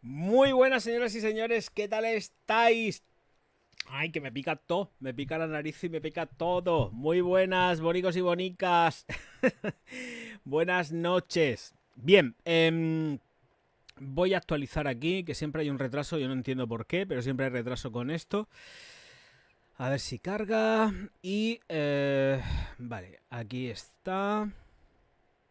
Muy buenas, señoras y señores, ¿qué tal estáis? Ay, que me pica todo, me pica la nariz y me pica todo. Muy buenas, bonicos y bonicas. Buenas noches. Bien, voy a actualizar aquí, que siempre hay un retraso, yo no entiendo por qué, pero siempre hay retraso con esto. A ver si carga. Y, vale, aquí está.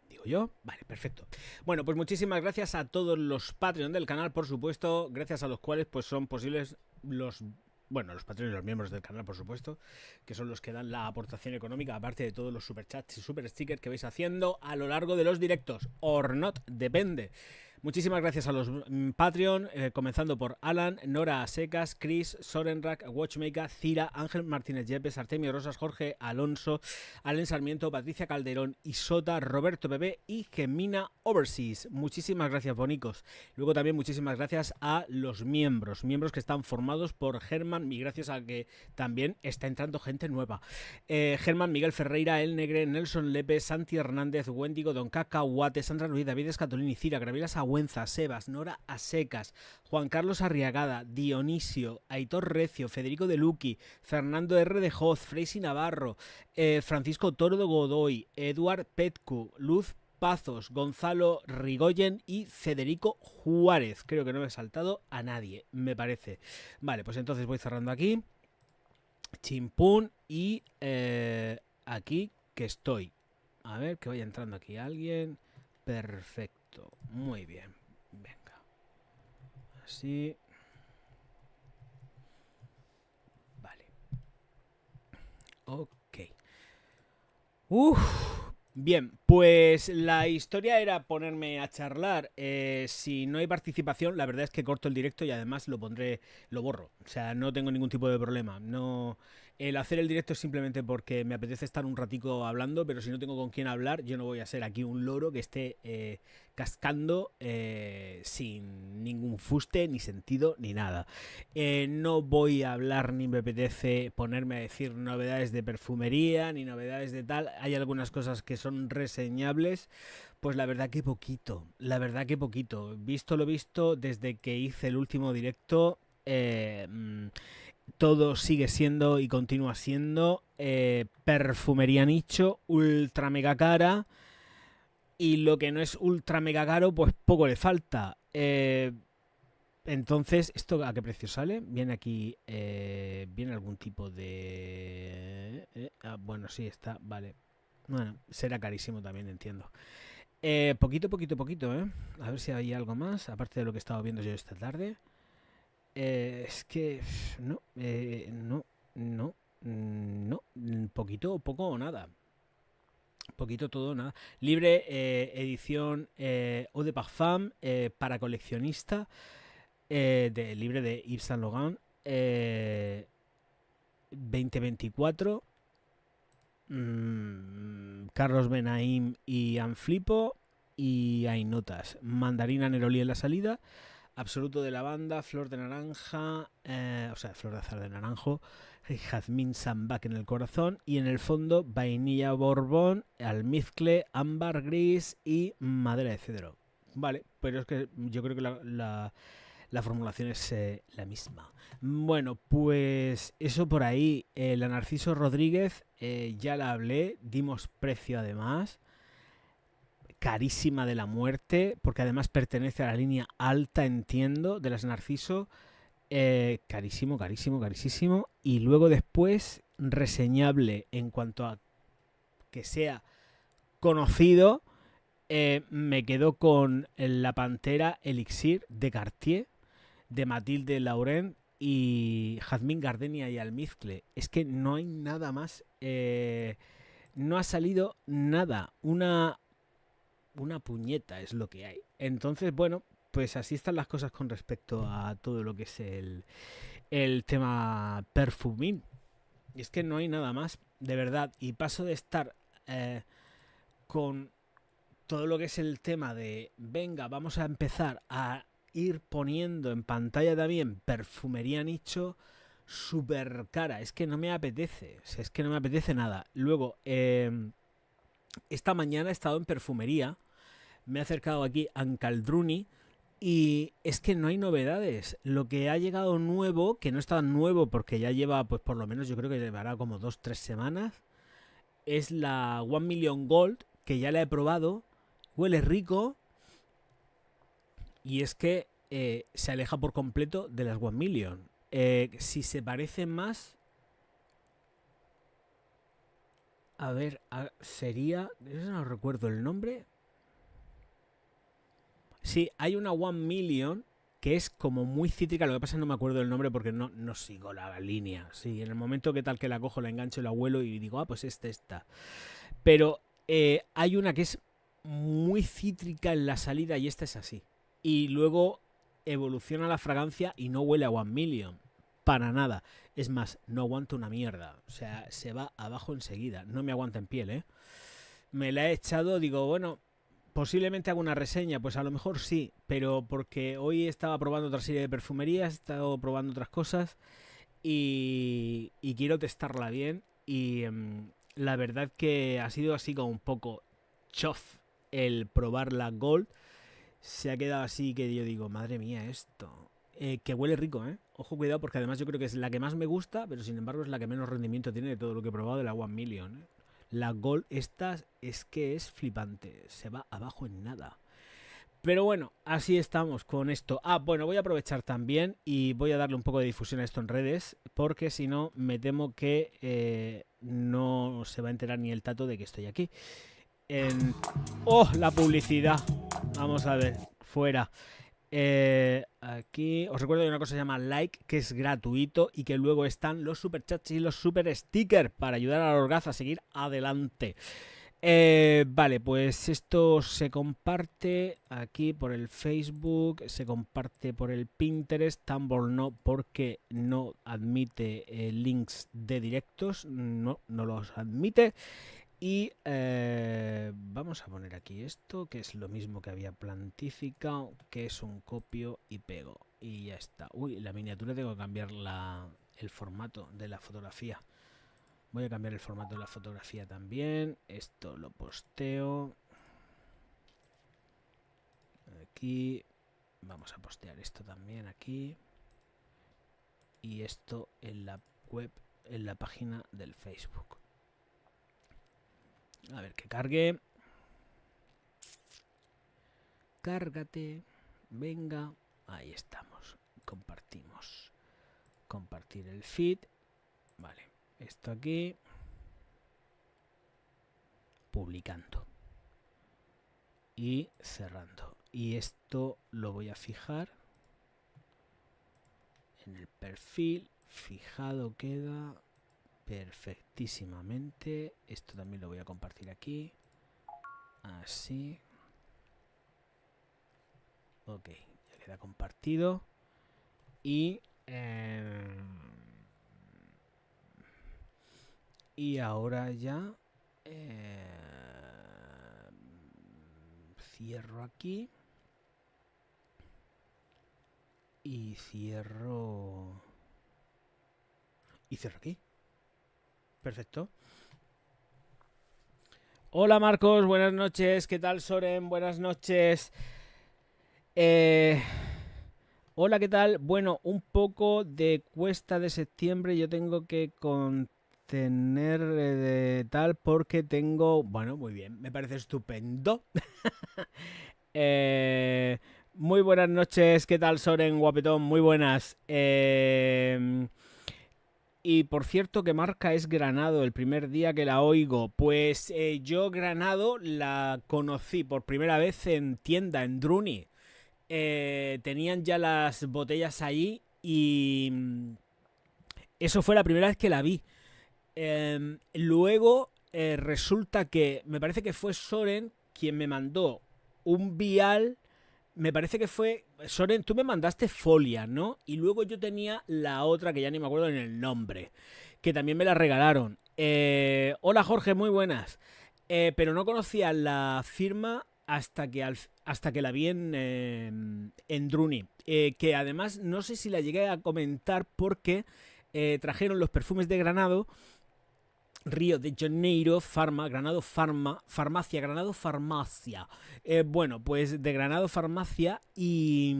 Digo yo, vale, perfecto. Bueno, pues muchísimas gracias a todos los Patreon del canal, por supuesto, gracias a los cuales pues son posibles los los Patreon y los miembros del canal, por supuesto, que son los que dan la aportación económica, aparte de todos los superchats y super stickers que vais haciendo a lo largo de los directos. Or not, depende. Muchísimas gracias a los Patreon, comenzando por Alan, Nora Secas, Chris, Sorenrak, Watchmaker, Cira, Ángel Martínez Yepes, Artemio Rosas, Jorge Alonso, Alen Sarmiento, Patricia Calderón, Isota, Roberto Bebé y Gemina Overseas. Muchísimas gracias, bonicos. Luego también muchísimas gracias a los miembros que están formados por Germán, y gracias a que también está entrando gente nueva. Germán, Miguel Ferreira, El Negre, Nelson Lepe, Santi Hernández, Wendigo, Don Cacahuate, Sandra Ruiz, David Escatolini, Cira, Graviela Sagüenza, Sebas, Nora Asecas, Juan Carlos Arriagada, Dionisio, Aitor Recio, Federico De Luqui, Fernando R. de Hoz, Freisi Navarro, Francisco Toro de Godoy, Eduard Petcu, Luz Pazos, Gonzalo Rigoyen y Federico Juárez. Creo que no me he saltado a nadie, me parece. Vale, pues entonces voy cerrando aquí. Chimpún y aquí que estoy. A ver, que vaya entrando aquí alguien. Perfecto, muy bien. Venga. Así. Vale. Ok. Bien, pues la historia era ponerme a charlar. Si no hay participación, la verdad es que corto el directo y además lo pondré, lo borro. O sea, no tengo ningún tipo de problema. No, el hacer el directo es simplemente porque me apetece estar un ratico hablando, pero si no tengo con quién hablar, yo no voy a ser aquí un loro que esté cascando sin ningún fuste, ni sentido, ni nada. No voy a hablar ni me apetece ponerme a decir novedades de perfumería ni novedades de tal. Hay algunas cosas que son reseñables, pues la verdad que poquito, la verdad que poquito. Visto lo visto, desde que hice el último directo, todo sigue siendo y continúa siendo perfumería nicho, ultra mega cara. Y lo que no es ultra mega caro, pues poco le falta. Entonces, ¿esto a qué precio sale? Viene aquí, viene algún tipo de... bueno, sí, está, vale. Bueno, será carísimo también, entiendo. Poquito, ¿eh? A ver si hay algo más, aparte de lo que he estado viendo yo esta tarde. Es que... No, poquito, poco o nada. Poquito todo, nada. Libre edición Eau de Parfum para coleccionista. Libre de Yves Saint Laurent 2024. Carlos Benaim y Anflipo. Y hay notas. Mandarina Neroli en la salida. Absoluto de lavanda, flor de naranja, o sea, flor de azar de naranjo, jazmín sambac en el corazón y en el fondo vainilla borbón, almizcle, ámbar gris y madera de cedro. Vale, pero es que yo creo que la formulación es la misma. Bueno, pues eso por ahí. La Narciso Rodríguez, ya la hablé, dimos precio además. Carísima de la muerte, porque además pertenece a la línea alta, entiendo, de las Narciso. Carísimo, carísimo, carísimo. Y luego después, reseñable en cuanto a que sea conocido, me quedo con la Pantera Elixir de Cartier, de Mathilde Laurent y Jazmín Gardenia y Almizcle. Es que no hay nada más. No ha salido nada. Una puñeta es lo que hay. Entonces, bueno, pues así están las cosas con respecto a todo lo que es el tema perfumín. Y es que no hay nada más, de verdad. Y paso de estar con todo lo que es el tema de, venga, vamos a empezar a ir poniendo en pantalla también perfumería nicho súper cara. Es que no me apetece. O sea, es que no me apetece nada. Luego, esta mañana he estado en perfumería. Me he acercado aquí a Ancaldruni Y es que no hay novedades. Lo que ha llegado nuevo, que no es tan nuevo porque ya lleva, pues por lo menos yo creo que llevará como 2 o 3 semanas, es la One Million Gold, que ya la he probado. Huele rico y es que se aleja por completo de las One Million. Si se parecen más... A ver, sería... No recuerdo el nombre. Sí, hay una One Million que es como muy cítrica. Lo que pasa es que no me acuerdo el nombre porque no sigo la línea. Sí, en el momento que tal que la cojo, la engancho, la vuelo y digo, ah, pues esta. Pero hay una que es muy cítrica en la salida y esta es así. Y luego evoluciona la fragancia y no huele a One Million. Para nada. Es más, no aguanta una mierda. O sea, se va abajo enseguida. No me aguanta en piel, ¿eh? Me la he echado, digo, bueno, posiblemente haga una reseña, pues a lo mejor sí, pero porque hoy estaba probando otra serie de perfumerías, he estado probando otras cosas y quiero testarla bien y la verdad que ha sido así como un poco chof el probar la Gold. Se ha quedado así que yo digo, madre mía, esto. Que huele rico, ¿eh? Ojo, cuidado, porque además yo creo que es la que más me gusta, pero sin embargo es la que menos rendimiento tiene de todo lo que he probado de la One Million, ¿eh? La Gold esta es que es flipante, se va abajo en nada. Pero bueno, así estamos con esto. Ah, bueno, voy a aprovechar también y voy a darle un poco de difusión a esto en redes, porque si no, me temo que no se va a enterar ni el tato de que estoy aquí. ¡Oh, la publicidad! Vamos a ver, fuera. Aquí os recuerdo que hay una cosa que se llama like, que es gratuito y que luego están los superchats y los super stickers para ayudar a Orgaz a seguir adelante. Vale, pues esto se comparte aquí por el Facebook, se comparte por el Pinterest, Tumblr no, porque no admite links de directos, no los admite. Y vamos a poner aquí esto, que es lo mismo que había plantificado, que es un copio y pego. Y ya está. Uy, la miniatura tengo que cambiar el formato de la fotografía. Voy a cambiar el formato de la fotografía también. Esto lo posteo. Aquí. Vamos a postear esto también aquí. Y esto en la web, en la página del Facebook. A ver que cargue. Cárgate. Venga. Ahí estamos. Compartimos. Compartir el feed. Vale. Esto aquí. Publicando. Y cerrando. Y esto lo voy a fijar en el perfil. Fijado queda perfectísimamente. Esto también lo voy a compartir aquí. Así. Ok, ya queda compartido. Y ahora ya cierro aquí. Y cierro aquí. Perfecto. Hola Marcos, buenas noches. ¿Qué tal Soren? Buenas noches. Hola, ¿qué tal? Bueno, un poco de cuesta de septiembre. Yo tengo que contener de tal porque tengo... Bueno, muy bien, me parece estupendo. Muy buenas noches. ¿Qué tal Soren, guapetón? Muy buenas. Y por cierto, ¿qué marca es Granado? El primer día que la oigo. Pues yo Granado la conocí por primera vez en tienda, en Druni. Tenían ya las botellas ahí y eso fue la primera vez que la vi. Luego resulta que me parece que fue Soren quien me mandó un vial. Me parece que fue Soren, tú me mandaste Folia, ¿no? Y luego yo tenía la otra que ya ni me acuerdo en el nombre, que también me la regalaron. Hola Jorge, muy buenas. Pero no conocía la firma hasta que la vi en Druni. Que además no sé si la llegué a comentar porque trajeron los perfumes de Granado Río de Janeiro, Granado Farmacia, Granado Farmacia. Bueno, pues de Granado Farmacia y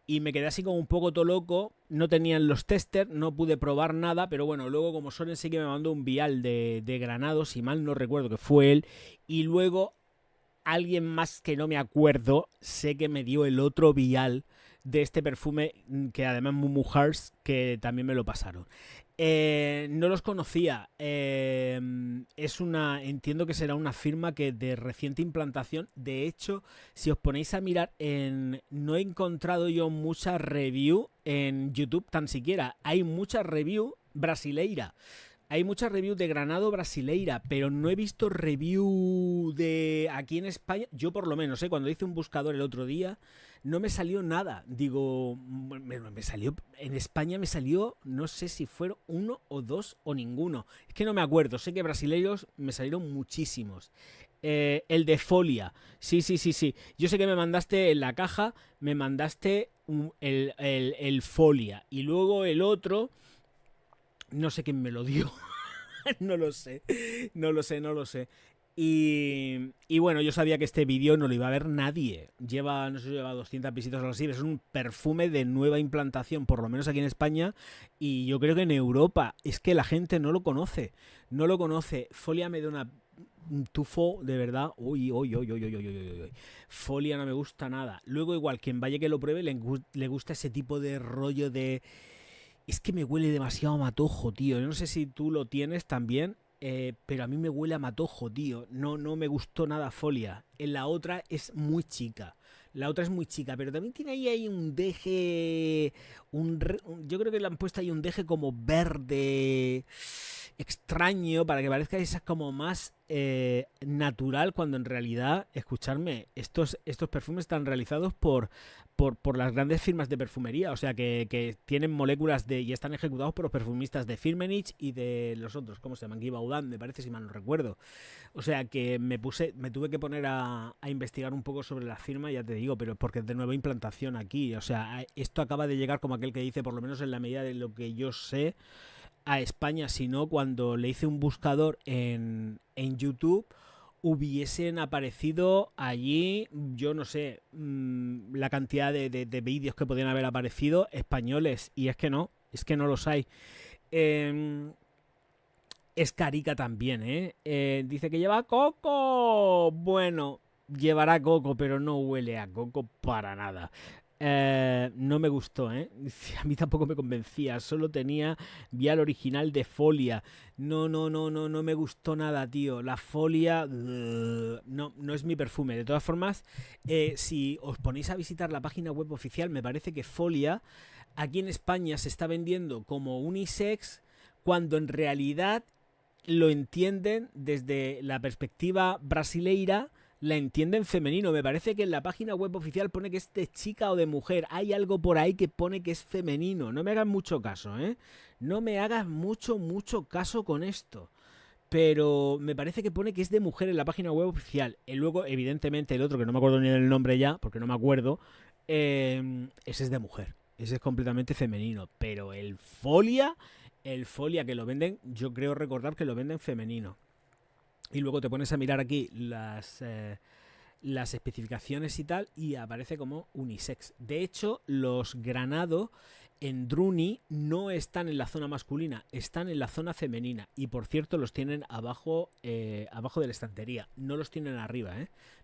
me quedé así como un poco todo loco. No tenían los testers, no pude probar nada, pero bueno, luego como Soren sí que me mandó un vial de Granado, si mal no recuerdo que fue él, y luego alguien más que no me acuerdo, sé que me dio el otro vial de este perfume que además Mumu Hearts, que también me lo pasaron. No los conocía. Entiendo que será una firma que de reciente implantación. De hecho, si os ponéis a mirar no he encontrado yo muchas review en YouTube tan siquiera. Hay muchas review brasileira. Hay muchas reviews de Granado brasileira, pero no he visto review de aquí en España. Yo por lo menos, cuando hice un buscador el otro día, no me salió nada. Digo, me salió, en España me salió, no sé si fueron uno o dos o ninguno. Es que no me acuerdo, sé que brasileiros me salieron muchísimos. El de Folia, sí, sí, sí, sí. Yo sé que me mandaste en la caja, me mandaste el Folia. Y luego el otro, no sé quién me lo dio. No lo sé, no lo sé, no lo sé. Y bueno, yo sabía que este vídeo no lo iba a ver nadie. Lleva, no sé si lleva 200 visitas o algo así. Es un perfume de nueva implantación, por lo menos aquí en España. Y yo creo que en Europa es que la gente no lo conoce. No lo conoce. Folia me da un tufo de verdad. Uy, uy, uy, uy, uy, uy, uy, uy. Folia no me gusta nada. Luego, igual, quien vaya que lo pruebe, le gusta ese tipo de rollo de es que me huele demasiado a matojo, tío. Yo no sé si tú lo tienes también, pero a mí me huele a matojo, tío. No, no me gustó nada Folia. En la otra es muy chica. La otra es muy chica, pero también tiene ahí un deje. Yo creo que le han puesto ahí un deje como verde extraño para que parezca esa como más natural cuando en realidad, escucharme, estos perfumes están realizados por las grandes firmas de perfumería, o sea que tienen moléculas y están ejecutados por los perfumistas de Firmenich y de los otros, ¿cómo se llaman? Guy Baudin, me parece, si mal no recuerdo. O sea que me tuve que poner a investigar un poco sobre la firma, ya te digo, pero porque es de nueva implantación aquí, o sea, esto acaba de llegar como aquel que dice, por lo menos en la medida de lo que yo sé, a España, sino cuando le hice un buscador en YouTube hubiesen aparecido allí, yo no sé, la cantidad de vídeos que podían haber aparecido españoles, y es que no los hay. Eh, es carica también, ¿eh? Dice que lleva coco. Bueno, llevará coco, pero no huele a coco para nada. No me gustó, ¿eh? A mí tampoco me convencía. Solo tenía vial original de Folia. No, no, no, no, no me gustó nada, tío. La Folia, no, no es mi perfume. De todas formas, si os ponéis a visitar la página web oficial, me parece que Folia aquí en España se está vendiendo como unisex, cuando en realidad lo entienden desde la perspectiva brasileira, la entienden femenino. Me parece que en la página web oficial pone que es de chica o de mujer. Hay algo por ahí que pone que es femenino. No me hagas mucho caso, ¿eh? No me hagas mucho, mucho caso con esto. Pero me parece que pone que es de mujer en la página web oficial. Y luego, evidentemente, el otro, que no me acuerdo ni del nombre ya, porque no me acuerdo, ese es de mujer. Ese es completamente femenino. Pero el Folia que lo venden, yo creo recordar que lo venden femenino. Y luego te pones a mirar aquí las especificaciones y tal, y aparece como unisex. De hecho, los Granado en Druni no están en la zona masculina, están en la zona femenina. Y por cierto, los tienen abajo, abajo de la estantería. No los tienen arriba,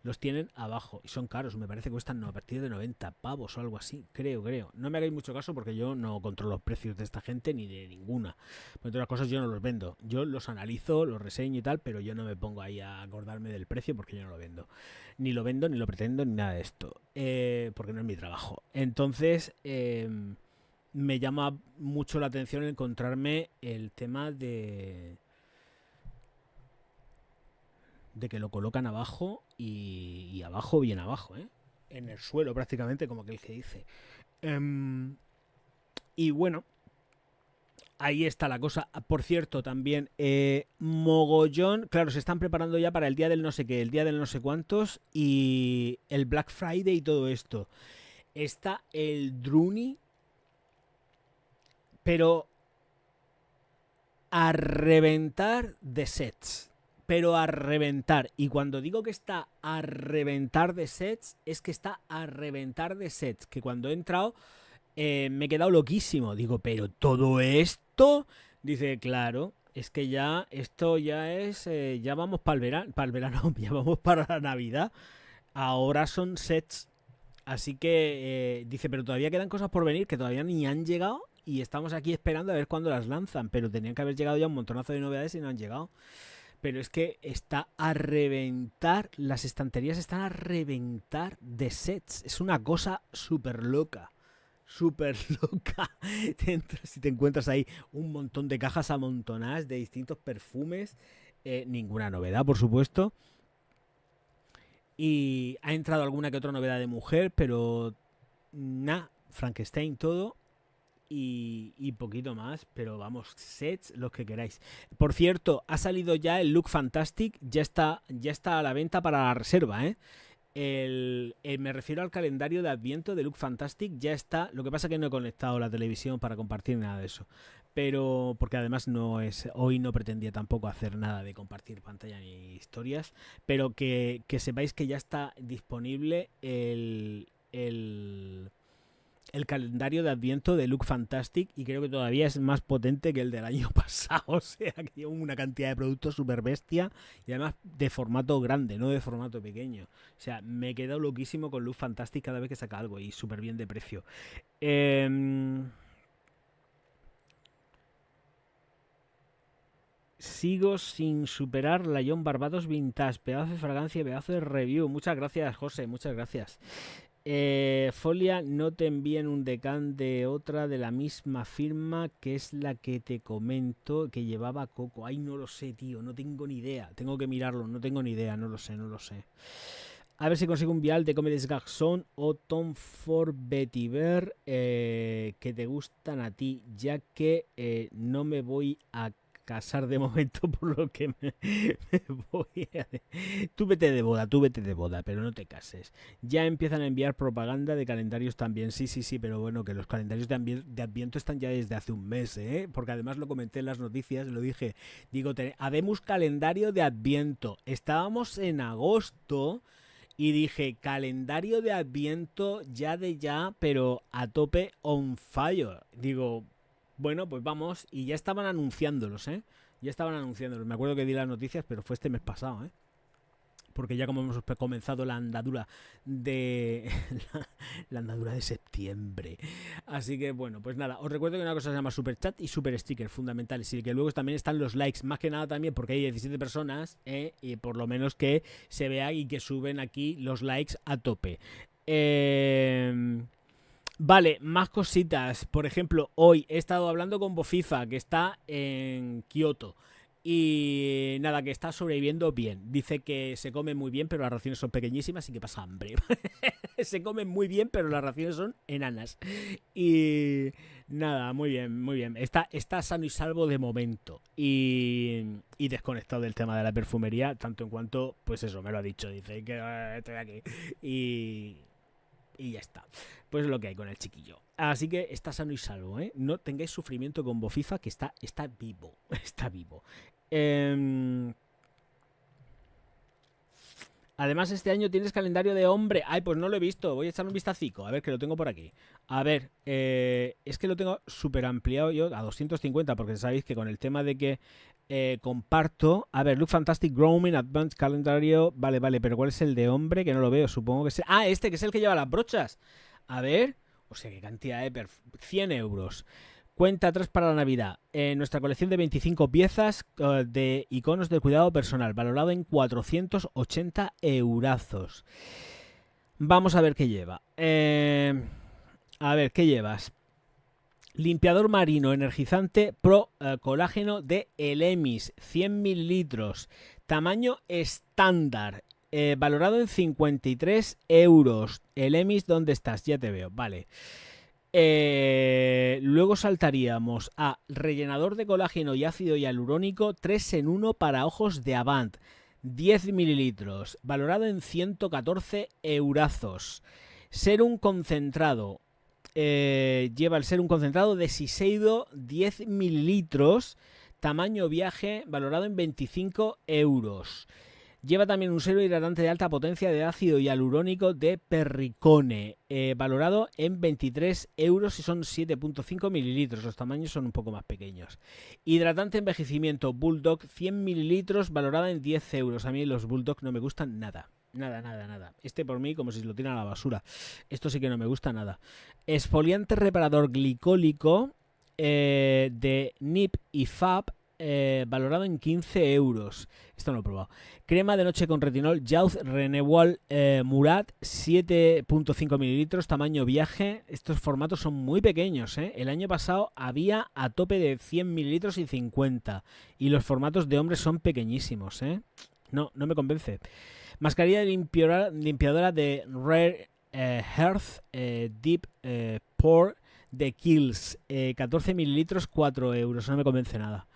los tienen abajo. Y son caros, me parece que cuestan a partir de 90 pavos o algo así. Creo. No me hagáis mucho caso porque yo no controlo los precios de esta gente ni de ninguna. Por otras cosas, yo no los vendo. Yo los analizo, los reseño y tal, pero yo no me pongo ahí a acordarme del precio porque yo no lo vendo. Ni lo vendo, ni lo pretendo, ni nada de esto. Porque no es mi trabajo. Entonces, me llama mucho la atención encontrarme el tema de que lo colocan abajo y abajo, bien abajo, ¿eh? En el suelo prácticamente, como aquel que dice. Y bueno, ahí está la cosa. Por cierto, también mogollón. Claro, se están preparando ya para el día del no sé qué, el día del no sé cuántos y el Black Friday y todo esto. Está el Druni, pero a reventar de sets. Pero a reventar. Y cuando digo que está a reventar de sets, es que está a reventar de sets. Que cuando he entrado me he quedado loquísimo. Digo, pero todo esto... Dice, claro, es que ya esto ya es... ya vamos para el verano, ya vamos para la Navidad. Ahora son sets. Así que dice, pero todavía quedan cosas por venir que todavía ni han llegado y estamos aquí esperando a ver cuándo las lanzan. Pero tenían que haber llegado ya un montonazo de novedades y no han llegado. Pero es que está a reventar, las estanterías están a reventar de sets. Es una cosa súper loca. Súper loca. Te entras y te encuentras ahí un montón de cajas amontonadas de distintos perfumes. Ninguna novedad, por supuesto. Y ha entrado alguna que otra novedad de mujer, pero nada, Frankenstein todo. Y poquito más, pero vamos, sets, los que queráis. Por cierto, ha salido ya el Look Fantastic, ya está a la venta para la reserva, ¿eh? Me refiero al calendario de Adviento de Look Fantastic, ya está. Lo que pasa es que no he conectado la televisión para compartir nada de eso. Pero, porque además hoy no pretendía tampoco hacer nada de compartir pantalla ni historias. Pero que sepáis que ya está disponible el calendario de Adviento de Look Fantastic y creo que todavía es más potente que el del año pasado. O sea, que lleva una cantidad de productos súper bestia y además de formato grande, no de formato pequeño. O sea, me he quedado loquísimo con Look Fantastic cada vez que saca algo y súper bien de precio. Sigo sin superar la John Barbados Vintage. Pedazo de fragancia, pedazo de review. Muchas gracias, José, muchas gracias. Folia, no te envíen un decán de otra de la misma firma que es la que te comento que llevaba Coco. Ay, no lo sé, tío, no tengo ni idea. Tengo que mirarlo, no tengo ni idea, no lo sé. A ver si consigo un vial de Comedy Gaxon o Tom Ford Vetiver que te gustan a ti, ya que no me voy a casar de momento, por lo que me voy a... Tú vete de boda, pero no te cases. Ya empiezan a enviar propaganda de calendarios también. Sí, pero bueno, que los calendarios de Adviento están ya desde hace un mes, ¿eh? Porque además lo comenté en las noticias, lo dije. Digo, habemos calendario de Adviento. Estábamos en agosto y dije, calendario de Adviento ya, pero a tope on fire. Digo... Bueno, pues vamos, y ya estaban anunciándolos, ¿eh? Ya estaban anunciándolos. Me acuerdo que di las noticias, pero fue este mes pasado, ¿eh? Porque ya como hemos comenzado la andadura de... la andadura de septiembre. Así que, bueno, pues nada. Os recuerdo que una cosa se llama Super Chat y Super Sticker, fundamentales. Y que luego también están los likes. Más que nada también porque hay 17 personas, y por lo menos que se vea y que suben aquí los likes a tope. Vale, más cositas. Por ejemplo, hoy he estado hablando con Bofifa, que está en Kioto. Y nada, que está sobreviviendo bien. Dice que se come muy bien, pero las raciones son pequeñísimas y que pasa hambre. Se comen muy bien, pero las raciones son enanas. Y nada, muy bien. Está sano y salvo de momento. Y desconectado del tema de la perfumería, tanto en cuanto, pues eso, me lo ha dicho. Dice que estoy aquí. Y ya está. Pues es lo que hay con el chiquillo. Así que está sano y salvo, ¿eh? No tengáis sufrimiento con Bofifa, que está vivo. Está vivo. Además, este año tienes calendario de hombre. Ay, pues no lo he visto. Voy a echar un vistacico. A ver, que lo tengo por aquí. A ver, es que lo tengo súper ampliado yo a 250, porque sabéis que con el tema de que comparto... A ver, Look Fantastic Grooming Advanced Calendario. Vale, pero ¿cuál es el de hombre? Que no lo veo, supongo que es... Ah, este, que es el que lleva las brochas. A ver... O sea, qué cantidad de... 100 euros. Cuenta atrás para la Navidad. Nuestra colección de 25 piezas de iconos de cuidado personal, valorado en 480 eurazos. Vamos a ver qué lleva. A ver, ¿qué llevas? Limpiador marino energizante Pro Colágeno de Elemis, 100 mililitros, tamaño estándar, valorado en 53 euros. Elemis, ¿dónde estás? Ya te veo, vale. Luego saltaríamos a rellenador de colágeno y ácido hialurónico 3 en 1 para ojos de Avant, 10 mililitros, valorado en 114 eurazos. Serum concentrado. Lleva el serum concentrado de Shiseido 10 mililitros, tamaño viaje, valorado en 25 euros. Lleva también un suero hidratante de alta potencia de ácido hialurónico de Perricone, valorado en 23 euros y son 7,5 mililitros. Los tamaños son un poco más pequeños. Hidratante envejecimiento Bulldog 100 mililitros, valorada en 10 euros. A mí los Bulldog no me gustan nada. Nada. Este por mí como si lo tiran a la basura. Esto sí que no me gusta nada. Exfoliante reparador glicólico de Nip y Fab, valorado en 15 euros. Esto no lo he probado. Crema de noche con retinol Youth Renewal Murat 7,5 mililitros, tamaño viaje. Estos formatos son muy pequeños, ¿eh? El año pasado había a tope de 100 mililitros y 50. Y los formatos de hombres son pequeñísimos, ¿eh? No me convence. Mascarilla limpiadora de Rare Earth Deep Pore de Kiehl's, 14 mililitros, 4 euros. No me convence nada.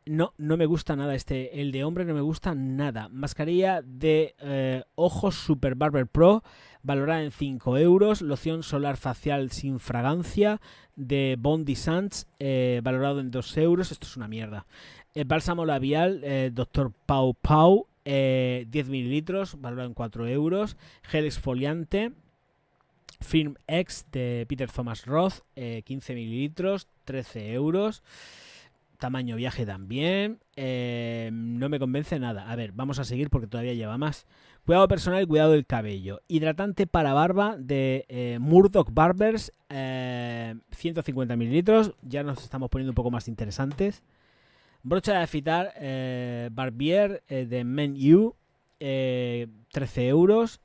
No me gusta nada este. El de hombre no me gusta nada. Mascarilla de ojos Super Barber Pro, valorada en 5 euros. Loción solar facial sin fragancia de Bondi Sands, valorado en 2 euros. Esto es una mierda. Bálsamo labial Dr. Pau Pau, 10 mililitros, valorado en 4 euros. Gel exfoliante Firm X de Peter Thomas Roth, 15 mililitros, 13 euros. Tamaño viaje también. No me convence nada. A ver, vamos a seguir porque todavía lleva más. Cuidado personal y cuidado del cabello. Hidratante para barba de Murdoch Barbers, 150 mililitros. Ya nos estamos poniendo un poco más interesantes. Brocha de afeitar Barbier de Men U, 13 euros.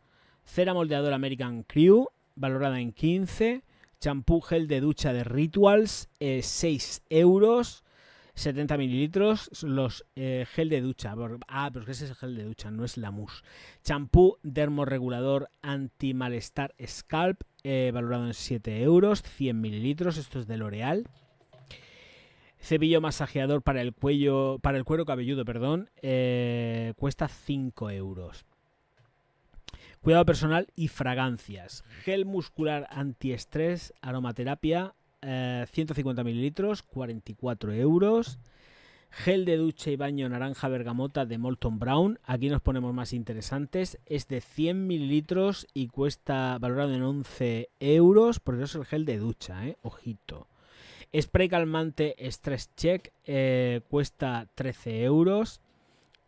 Cera moldeadora American Crew, valorada en 15. Champú gel de ducha de Rituals, 6 euros. 70 mililitros, los gel de ducha. Pero ese es el gel de ducha, no es la mousse. Champú dermorregulador anti-malestar Scalp, valorado en 7 euros, 100 mililitros. Esto es de L'Oreal. Cepillo masajeador para el cuero cabelludo, perdón, cuesta 5 euros. Cuidado personal y fragancias. Gel muscular antiestrés, aromaterapia, 150 mililitros, 44 euros. Gel de ducha y baño naranja bergamota de Molton Brown. Aquí nos ponemos más interesantes. Es de 100 mililitros y cuesta, valorado en 11 euros. Porque eso es el gel de ducha, ojito. Spray calmante Stress Check, cuesta 13 euros.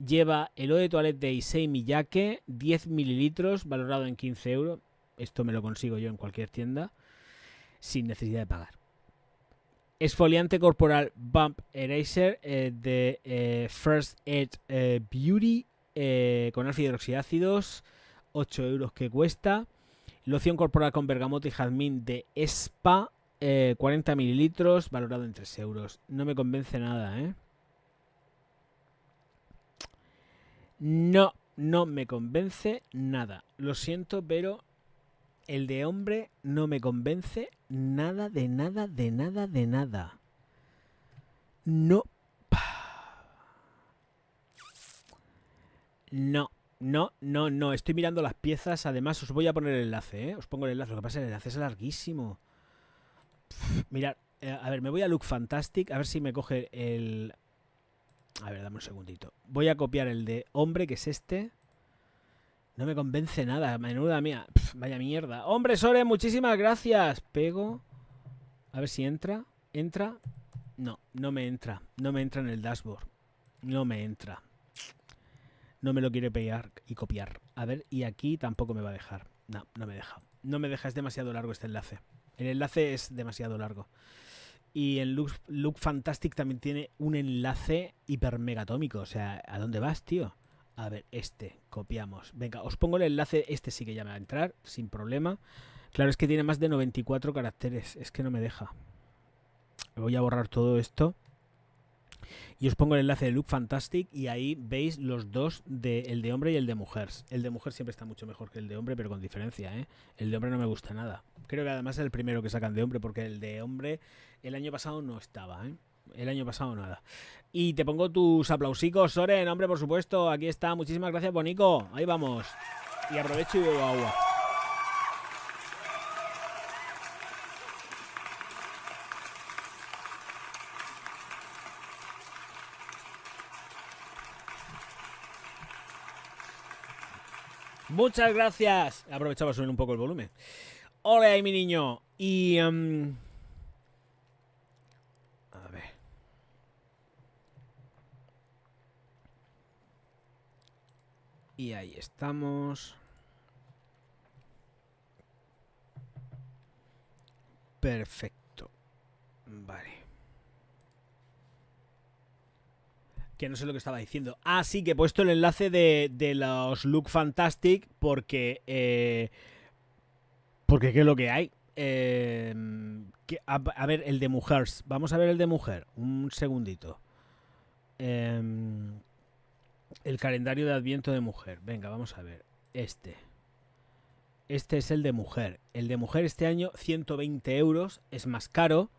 Lleva el eau de toilette de Issei Miyake, 10 mililitros, valorado en 15 euros. Esto me lo consigo yo en cualquier tienda, sin necesidad de pagar. Exfoliante corporal Bump Eraser de First Aid Beauty, con alfa hidroxiácidos, 8 euros que cuesta. Loción corporal con bergamota y jazmín de Spa, 40 mililitros, valorado en 3 euros. No me convence nada, ¿eh? No me convence nada. Lo siento, pero el de hombre no me convence nada, de nada. No. No. Estoy mirando las piezas. Además, os voy a poner el enlace, ¿eh? Os pongo el enlace. Lo que pasa es que el enlace es larguísimo. Mirad, a ver, me voy a Look Fantastic. A ver si me coge el... A ver, dame un segundito. Voy a copiar el de hombre, que es este. No me convence nada. Menuda mía. Vaya mierda. Hombre, Sore, muchísimas gracias. Pego. A ver si entra. ¿Entra? No me entra. No me entra en el dashboard. No me entra. No me lo quiere pegar y copiar. A ver, y aquí tampoco me va a dejar. No me deja. No me deja, es demasiado largo este enlace. El enlace es demasiado largo. Y en Look Fantastic también tiene un enlace hiper megatómico. O sea, ¿a dónde vas, tío? A ver, copiamos. Venga, os pongo el enlace. Este sí que ya me va a entrar, sin problema. Claro, es que tiene más de 94 caracteres. Es que no me deja. Voy a borrar todo esto. Y os pongo el enlace de Look Fantastic. Y ahí veis los dos, el de hombre y el de mujer. El de mujer siempre está mucho mejor que el de hombre, pero con diferencia, ¿eh? El de hombre no me gusta nada. Creo que además es el primero que sacan de hombre, porque el de hombre el año pasado no estaba, ¿eh? El año pasado nada. Y te pongo tus aplausicos, Soren, hombre, por supuesto. Aquí está. Muchísimas gracias, Bonico. Ahí vamos. Y aprovecho y bebo agua. Muchas gracias. Aprovechaba subir un poco el volumen. Hola ahí, mi niño. Y... a ver. Y ahí estamos. Perfecto. Vale. Que no sé lo que estaba diciendo. Ah, sí, que he puesto el enlace de los Look Fantastic porque... porque ¿qué es lo que hay? A ver, el de Mujeres. Vamos a ver el de mujer. Un segundito. El calendario de Adviento de mujer. Venga, vamos a ver. Este es el de mujer. El de mujer este año, 120 euros. Es más caro.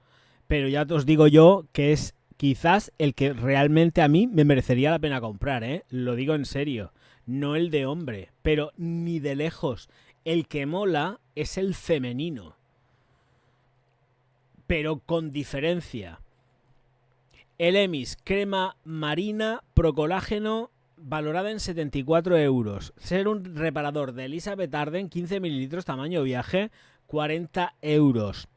Pero ya os digo yo que es quizás el que realmente a mí me merecería la pena comprar, ¿eh? Lo digo en serio. No el de hombre. Pero ni de lejos. El que mola es el femenino. Pero con diferencia. El Emis crema marina procolágeno valorada en 74 euros. Ser un reparador de Elizabeth Arden, 15 mililitros, tamaño viaje, 40 euros.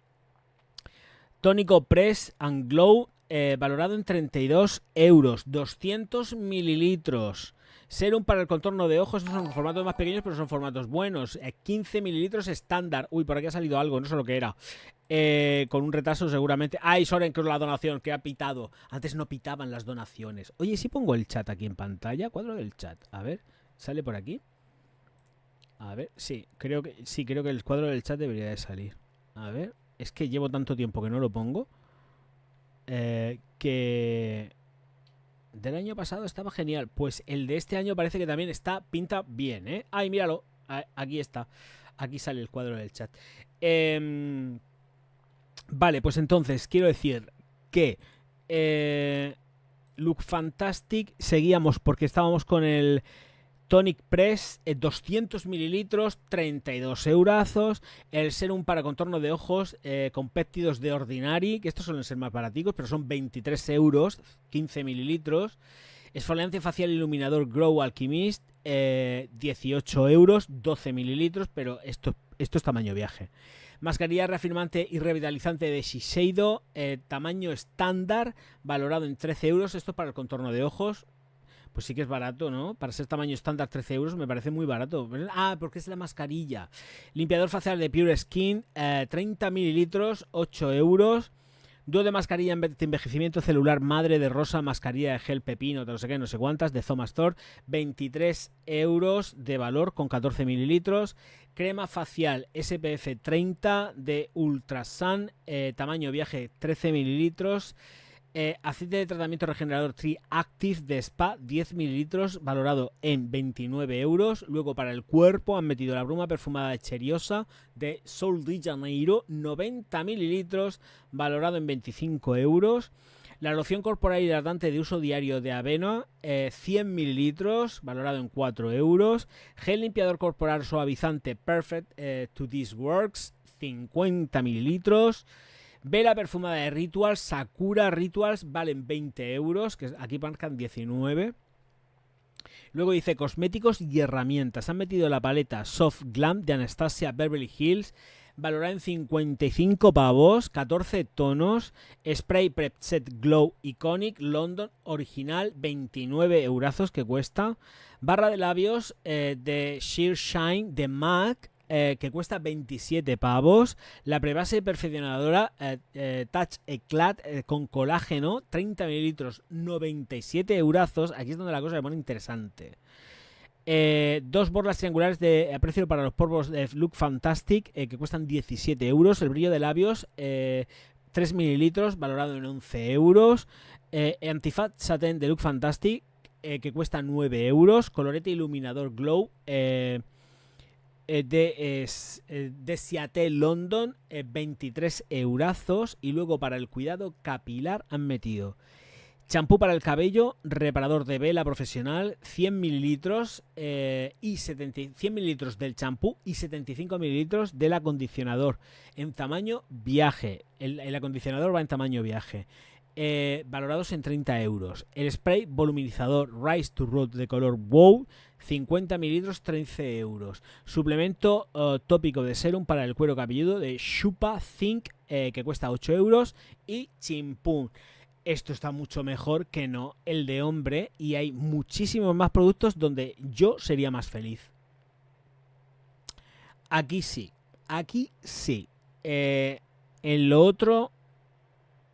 Tónico Press and Glow, valorado en 32 euros, 200 mililitros. Serum para el contorno de ojos, estos son formatos más pequeños, pero son formatos buenos. 15 mililitros estándar. Uy, por aquí ha salido algo, no sé lo que era. Con un retraso seguramente. Ay, Soren, que es la donación, que ha pitado. Antes no pitaban las donaciones. Oye, si pongo el chat aquí en pantalla, cuadro del chat. A ver, ¿sale por aquí? A ver, sí, creo que el cuadro del chat debería de salir. A ver, es que llevo tanto tiempo que no lo pongo. Que del año pasado estaba genial. Pues el de este año parece que también pinta bien, ¿eh? Ay, míralo. Aquí está. Aquí sale el cuadro del chat. Vale, pues entonces quiero decir que Look Fantastic seguíamos porque estábamos con el Tonic Press, 200 mililitros, 32 eurazos. El serum para contorno de ojos con péptidos de Ordinary, que estos suelen ser más baraticos, pero son 23 euros, 15 mililitros. Esfoliante facial iluminador Grow Alchemist, 18 euros, 12 mililitros, pero esto es tamaño viaje. Mascarilla reafirmante y revitalizante de Shiseido, tamaño estándar, valorado en 13 euros. Esto es para el contorno de ojos. Pues sí que es barato, ¿no? Para ser tamaño estándar 13 euros me parece muy barato. Ah, porque es la mascarilla. Limpiador facial de Pure Skin, 30 mililitros, 8 euros. Dúo de mascarilla de envejecimiento celular madre de rosa, mascarilla de gel pepino, no sé qué, no sé cuántas, de Zoma Store, 23 euros de valor con 14 mililitros. Crema facial SPF 30 de Ultrasun, tamaño viaje 13 mililitros. Aceite de tratamiento regenerador Tree Active de Spa, 10 mililitros, valorado en 29 euros. Luego para el cuerpo han metido la bruma perfumada de Cheriosa de Sol de Janeiro, 90 mililitros, valorado en 25 euros. La loción corporal hidratante de uso diario de Avena, 100 mililitros, valorado en 4 euros. Gel limpiador corporal suavizante Perfect to This Works, 50 mililitros. Vela perfumada de Rituals, Sakura Rituals, valen 20 euros, que aquí marcan 19. Luego dice cosméticos y herramientas. Han metido la paleta Soft Glam de Anastasia Beverly Hills, valorada en 55 pavos, 14 tonos. Spray Prep Set Glow Iconic London original, 29 eurazos que cuesta. Barra de labios de Sheer Shine de MAC, que cuesta 27 pavos. La prebase perfeccionadora Touch Eclat con colágeno, 30 mililitros, 97 eurazos. Aquí es donde la cosa se pone interesante. Dos borlas triangulares de precio para los polvos de Look Fantastic, que cuestan 17 euros. El brillo de labios, 3 mililitros, valorado en 11 euros. Antifat Satin de Look Fantastic, que cuesta 9 euros. Colorete iluminador Glow, de Seattle London, 23 eurazos. Y luego para el cuidado capilar han metido champú para el cabello, reparador de vela profesional, 100 mililitros, 100 mililitros del champú y 75 mililitros del acondicionador en tamaño viaje. El acondicionador va en tamaño viaje. valorados en 30 euros. El spray voluminizador Rise to Road de color WOW, 50 mililitros, 13 euros. Suplemento tópico de serum para el cuero cabelludo de Shupa Think, que cuesta 8 euros. Y chimpún. Esto está mucho mejor que no el de hombre, y hay muchísimos más productos donde yo sería más feliz. Aquí sí. Aquí sí. En lo otro,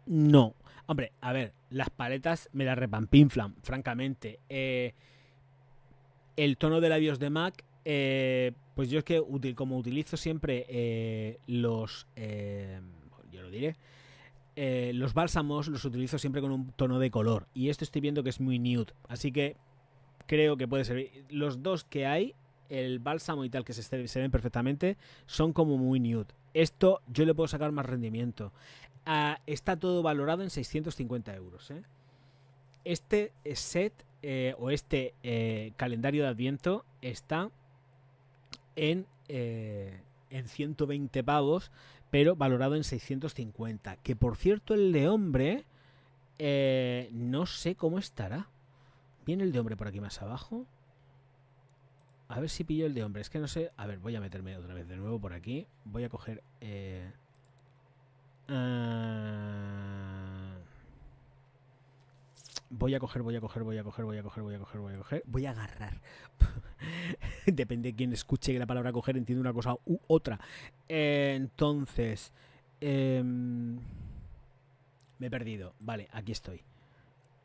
no. Hombre, a ver, las paletas me las repampinflan, francamente. El tono de labios de MAC, pues yo es que como utilizo siempre yo lo diré, los bálsamos los utilizo siempre con un tono de color. Y esto estoy viendo que es muy nude, así que creo que puede servir. Los dos que hay, el bálsamo y tal, que se ven perfectamente, son como muy nude. Esto yo le puedo sacar más rendimiento. Está todo valorado en 650 euros. Este set o este calendario de Adviento está en 120 pavos, pero valorado en 650. Que por cierto, el de hombre, no sé cómo estará. ¿Viene el de hombre por aquí más abajo? A ver si pillo el de hombre. Es que no sé. A ver, voy a meterme otra vez de nuevo por aquí. Voy a coger... voy a agarrar. Depende de quién escuche la palabra coger, entiende una cosa u otra. Entonces, me he perdido. Vale, aquí estoy.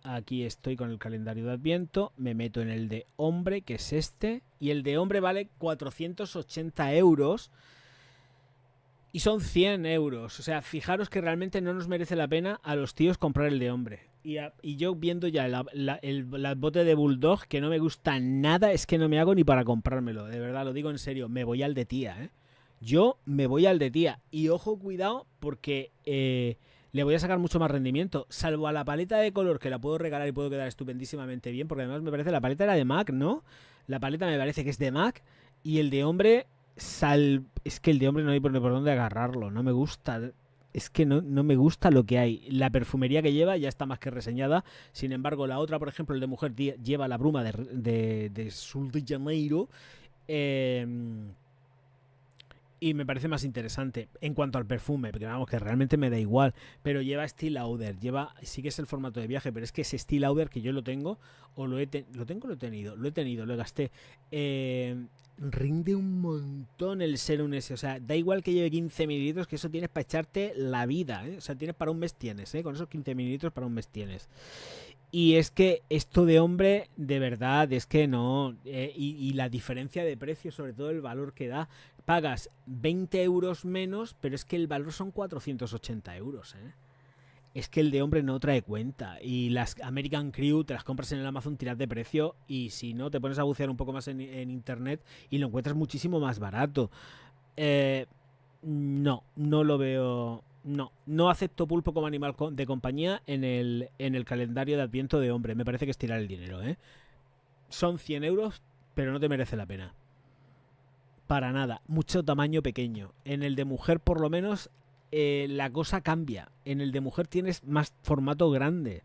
Aquí estoy con el calendario de Adviento. Me meto en el de hombre, que es este. Y el de hombre vale 480 euros. Y son 100 euros. O sea, fijaros que realmente no nos merece la pena a los tíos comprar el de hombre. Y yo viendo ya el bote de Bulldog, que no me gusta nada, es que no me hago ni para comprármelo. De verdad, lo digo en serio. Me voy al de tía, ¿eh? Yo me voy al de tía. Y ojo, cuidado, porque le voy a sacar mucho más rendimiento. Salvo a la paleta de color, que la puedo regalar y puedo quedar estupendísimamente bien. Porque además me parece, la paleta era de MAC, ¿no? La paleta me parece que es de MAC. Y el de hombre... Es que el de hombre no hay por dónde agarrarlo. No me gusta. Es que no me gusta lo que hay. La perfumería que lleva ya está más que reseñada. Sin embargo, la otra, por ejemplo, el de mujer, lleva la bruma de Sul de Janeiro. Y me parece más interesante en cuanto al perfume, porque vamos, que realmente me da igual, pero lleva Steel Lauder, sí que es el formato de viaje, pero es que ese Steel Lauder que yo lo tengo, o lo he tenido, lo gasté, rinde un montón el serum ese, o sea, da igual que lleve 15 mililitros, que eso tienes para echarte la vida, o sea, tienes para un mes tienes, con esos 15 mililitros para un mes tienes. Y es que esto de hombre, de verdad, es que no. Y la diferencia de precio, sobre todo el valor que da, pagas 20 euros menos, pero es que el valor son 480 euros. Es que el de hombre no trae cuenta. Y las American Crew te las compras en el Amazon, tiras de precio. Y si no, te pones a bucear un poco más en internet y lo encuentras muchísimo más barato. No lo veo. No acepto pulpo como animal de compañía en el calendario de Adviento de hombre. Me parece que es tirar el dinero, ¿eh? Son 100 euros, pero no te merece la pena. Para nada. Mucho tamaño pequeño. En el de mujer, por lo menos, la cosa cambia. En el de mujer tienes más formato grande.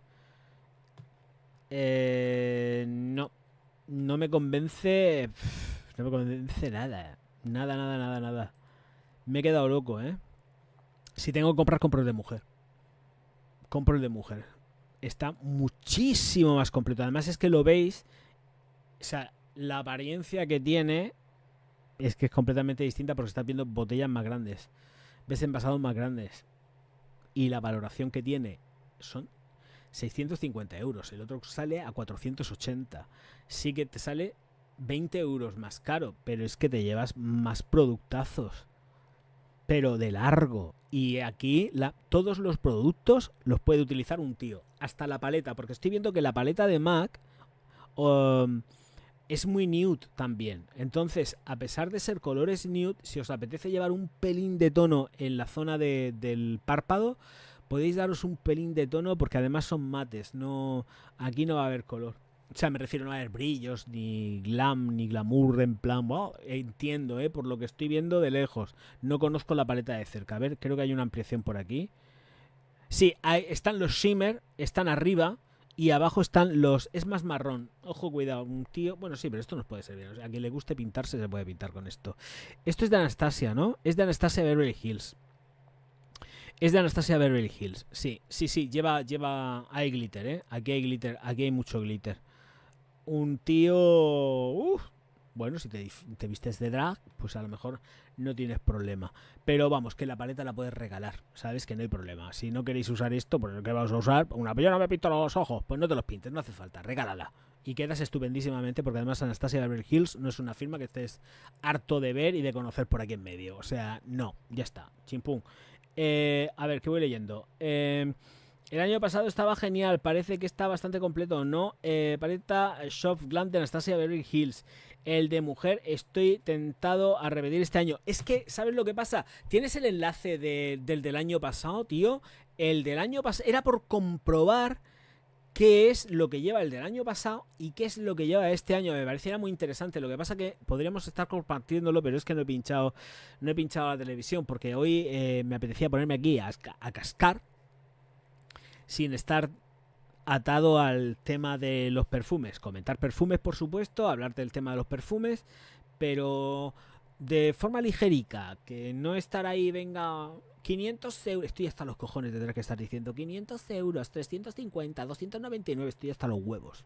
No me convence. No me convence nada. Nada. Me he quedado loco, ¿eh? Si tengo que comprar, compro el de mujer. Compro el de mujer. Está muchísimo más completo. Además es que lo veis. O sea, la apariencia que tiene es que es completamente distinta porque estás viendo botellas más grandes. Ves envasados más grandes. Y la valoración que tiene son 650 euros. El otro sale a 480. Sí que te sale 20 euros más caro, pero es que te llevas más productazos. Pero de largo. Y aquí todos los productos los puede utilizar un tío. Hasta la paleta, porque estoy viendo que la paleta de MAC es muy nude también. Entonces, a pesar de ser colores nude, si os apetece llevar un pelín de tono en la zona del párpado, podéis daros un pelín de tono porque además son mates. Aquí no va a haber color. O sea, me refiero, no a haber brillos, ni glam, ni glamour en plan... Wow, entiendo, por lo que estoy viendo de lejos. No conozco la paleta de cerca. A ver, creo que hay una ampliación por aquí. Sí, están los shimmer, están arriba y abajo están los... Es más marrón. Ojo, cuidado, un tío... Bueno, sí, pero esto nos puede servir. O sea, a quien le guste pintarse se puede pintar con esto. Esto es de Anastasia, ¿no? Es de Anastasia Beverly Hills. Es de Anastasia Beverly Hills. Sí, sí, sí. Lleva... Hay glitter, ¿eh? Aquí hay glitter. Aquí hay mucho glitter. Un tío... Bueno, si te vistes de drag, pues a lo mejor no tienes problema. Pero vamos, que la paleta la puedes regalar, ¿sabes? Que no hay problema. Si no queréis usar esto, pues ¿qué vas a usar? Una yo no me pinto los ojos. Pues no te los pintes, no hace falta, regálala. Y quedas estupendísimamente porque además Anastasia Beverly Hills no es una firma que estés harto de ver y de conocer por aquí en medio. O sea, no, ya está, chimpum. A ver, ¿qué voy leyendo? El año pasado estaba genial, parece que está bastante completo, ¿no? Paleta Shop Glam de Anastasia Beverly Hills. El de mujer estoy tentado a repetir este año. Es que, ¿sabes lo que pasa? ¿Tienes el enlace del año pasado, tío? El del año pasado era por comprobar qué es lo que lleva el del año pasado y qué es lo que lleva este año. Me pareciera muy interesante. Lo que pasa que podríamos estar compartiéndolo, pero es que no he pinchado la televisión porque hoy me apetecía ponerme aquí a cascar sin estar atado al tema de los perfumes. Comentar perfumes, por supuesto, hablar del tema de los perfumes, pero de forma ligerica, que no estar ahí, venga, 500 euros, estoy hasta los cojones de tener que estar diciendo 500 euros, 350, 299, estoy hasta los huevos.